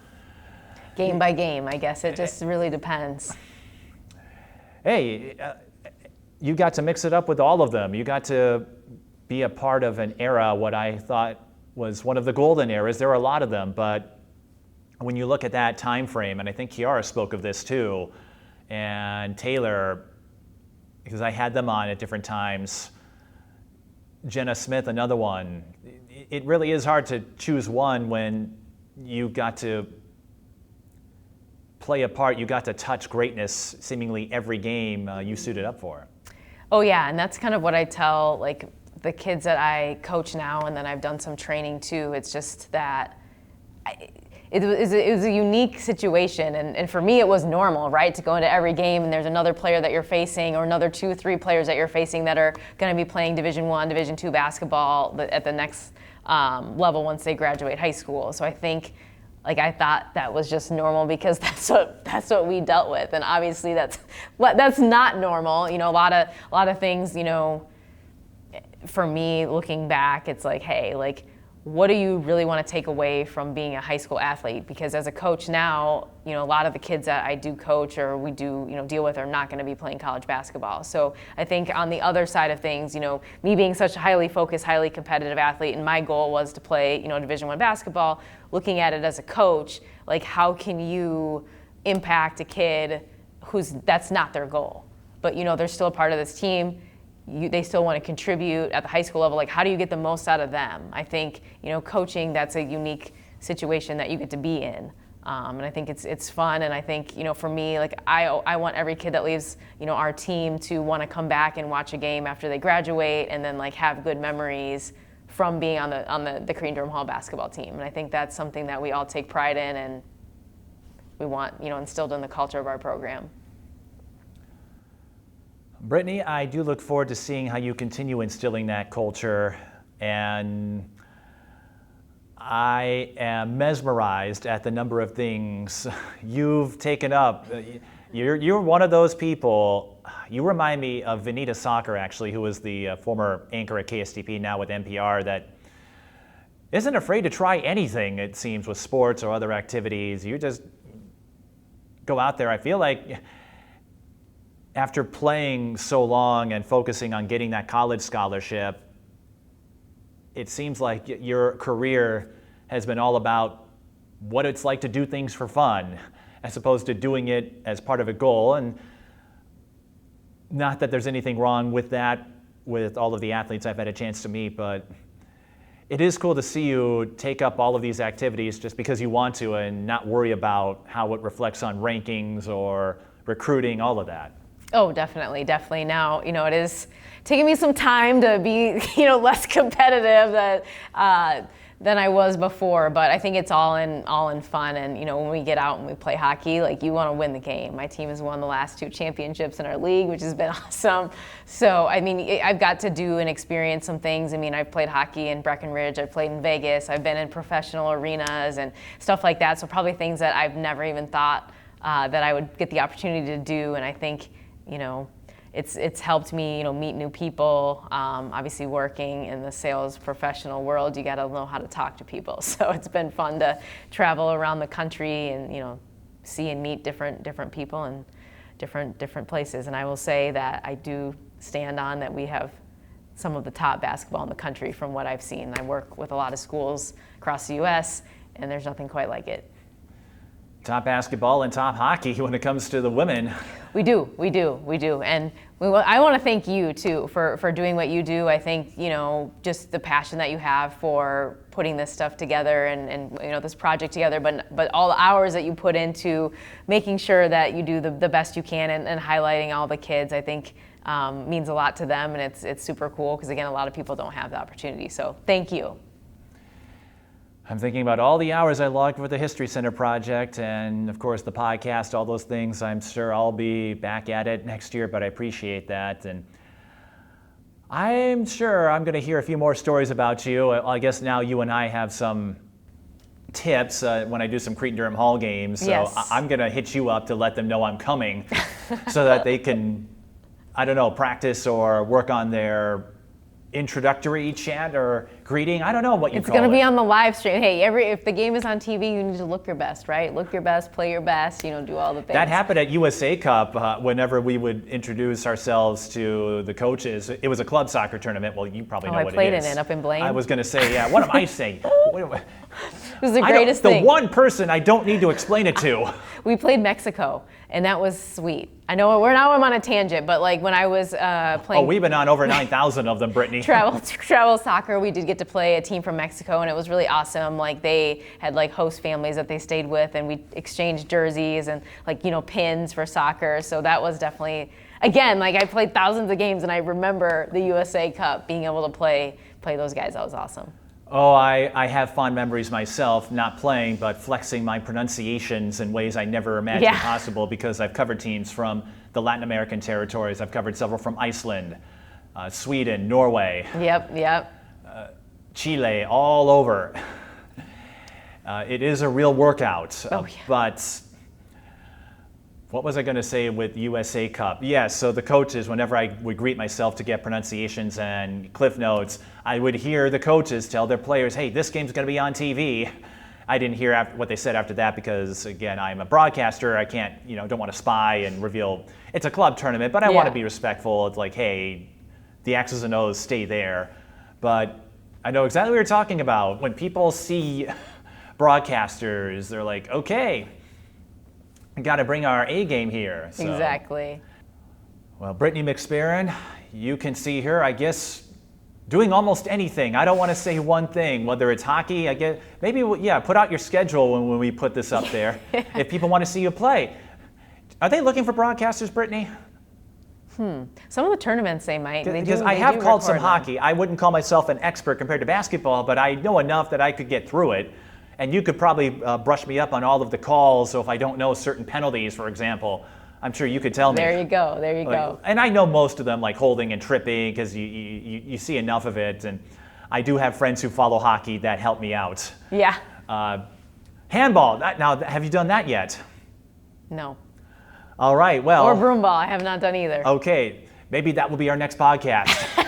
Game by game, I guess. It just really depends. Hey, you got to mix it up with all of them. You got to be a part of an era, what I thought was one of the golden eras. There were a lot of them, but when you look at that time frame, and I think Kiara spoke of this too, and Taylor, because I had them on at different times, Jenna Smith, another one. It really is hard to choose one when you got to play a part, you got to touch greatness seemingly every game you suited up for. Oh yeah, and that's kind of what I tell like the kids that I coach now, and then I've done some training too. It's just that it was a unique situation, and for me it was normal, right, to go into every game and there's another player that you're facing or another 2-3 players that you're facing that are going to be playing Division I, Division II basketball at the next level once they graduate high school. So I think like I thought that was just normal because that's what we dealt with, and obviously that's not normal. A lot of things, for me looking back, it's like, hey, like what do you really want to take away from being a high school athlete? Because as a coach now, a lot of the kids that I do coach or we do, deal with are not going to be playing college basketball. So I think on the other side of things, me being such a highly focused, highly competitive athlete, and my goal was to play, Division I basketball, looking at it as a coach, like how can you impact a kid that's not their goal, but they're still a part of this team. They still want to contribute at the high school level. Like, how do you get the most out of them? I think, coaching, that's a unique situation that you get to be in. And I think it's fun. And I think, for me, like, I want every kid that leaves, our team to want to come back and watch a game after they graduate and then, like, have good memories from being on the Cretin-Derham Hall basketball team. And I think that's something that we all take pride in and we want, instilled in the culture of our program. Brittnye, I do look forward to seeing how you continue instilling that culture, and I am mesmerized at the number of things you've taken up. You're one of those people. You remind me of Vanita Soccer, actually, who was the former anchor at KSTP, now with NPR, that isn't afraid to try anything, it seems, with sports or other activities. You just go out there. I feel like after playing so long and focusing on getting that college scholarship, it seems like your career has been all about what it's like to do things for fun, as opposed to doing it as part of a goal. And not that there's anything wrong with that, with all of the athletes I've had a chance to meet, but it is cool to see you take up all of these activities just because you want to and not worry about how it reflects on rankings or recruiting, all of that. Oh, definitely. Now, it is taking me some time to be, less competitive than I was before. But I think it's all in fun. And when we get out and we play hockey, like, you want to win the game. My team has won the last 2 championships in our league, which has been awesome. So I've got to do and experience some things. I've played hockey in Breckenridge. I've played in Vegas. I've been in professional arenas and stuff like that. So probably things that I've never even thought that I would get the opportunity to do. And I think, it's helped me, meet new people. Obviously, working in the sales professional world, you got to know how to talk to people. So it's been fun to travel around the country and see and meet different people in different places. And I will say that I do stand on that we have some of the top basketball in the country from what I've seen. I work with a lot of schools across the U.S. and there's nothing quite like it. Top basketball and top hockey when it comes to the women. We do. And I want to thank you, too, for doing what you do. I think, just the passion that you have for putting this stuff together and this project together, but all the hours that you put into making sure that you do the best you can and highlighting all the kids, I think means a lot to them. And it's super cool because, again, a lot of people don't have the opportunity. So thank you. I'm thinking about all the hours I logged for the History Center project and, of course, the podcast, all those things. I'm sure I'll be back at it next year, but I appreciate that. And I'm sure I'm going to hear a few more stories about you. I guess now you and I have some tips when I do some Cretin-Derham Hall games. So yes. I'm going to hit you up to let them know I'm coming so that they can, practice or work on their introductory chant or greeting. I don't know what you call it. It's going to be on the live stream. Hey, if the game is on TV, you need to look your best, right? Look your best, play your best, do all the things. That happened at USA Cup whenever we would introduce ourselves to the coaches. It was a club soccer tournament. Well, you probably know what it is. I played in it up in Blaine. I was going to say, yeah, what am I saying? It was the greatest thing. The one person I don't need to explain it to. We played Mexico, and that was sweet. I know I'm on a tangent, but like when I was playing. Oh, we've been on over 9,000 of them, Brittnye. Travel soccer, we did get to play a team from Mexico, and it was really awesome. Like, they had like host families that they stayed with, and we exchanged jerseys and pins for soccer. So that was definitely, again, like, I played thousands of games, and I remember the USA Cup, being able to play those guys. That was awesome. Oh, I have fond memories myself, not playing, but flexing my pronunciations in ways I never imagined possible, because I've covered teams from the Latin American territories. I've covered several from Iceland, Sweden, Norway. Yep. Chile, all over. It is a real workout, but What was I going to say with USA Cup? Yeah, so the coaches, whenever I would greet myself to get pronunciations and cliff notes, I would hear the coaches tell their players, hey, this game's going to be on TV. I didn't hear what they said after that because, again, I'm a broadcaster. I can't, don't want to spy and reveal. It's a club tournament, but I want to be respectful. It's like, hey, the X's and O's stay there. But I know exactly what you're talking about. When people see broadcasters, they're like, okay, got to bring our A game here. So, exactly. Well, Brittnye McSparron, you can see her, I guess, doing almost anything. I don't want to say one thing, whether it's hockey, I guess, maybe, put out your schedule when we put this up there, if people want to see you play. Are they looking for broadcasters, Brittnye? Some of the tournaments they might. Because I have called some hockey. I wouldn't call myself an expert compared to basketball, but I know enough that I could get through it. And you could probably brush me up on all of the calls, so if I don't know certain penalties, for example, I'm sure you could tell me. There you go. And I know most of them, like holding and tripping, because you see enough of it. And I do have friends who follow hockey that help me out. Yeah. Handball, now have you done that yet? No. All right, well. Or broomball, I have not done either. Okay, maybe that will be our next podcast.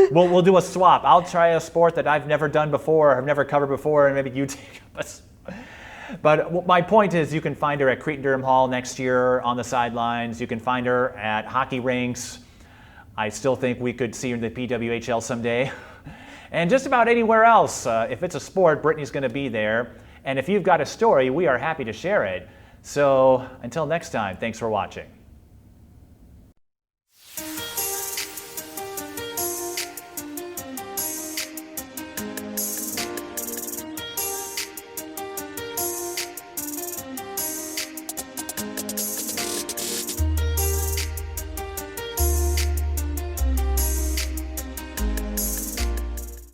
We'll do a swap. I'll try a sport that I've never done before, I've never covered before, and maybe you take us. But my point is, you can find her at Cretin-Derham Hall next year on the sidelines. You can find her at hockey rinks. I still think we could see her in the PWHL someday. And just about anywhere else. If it's a sport, Brittnye's going to be there. And if you've got a story, we are happy to share it. So until next time, thanks for watching.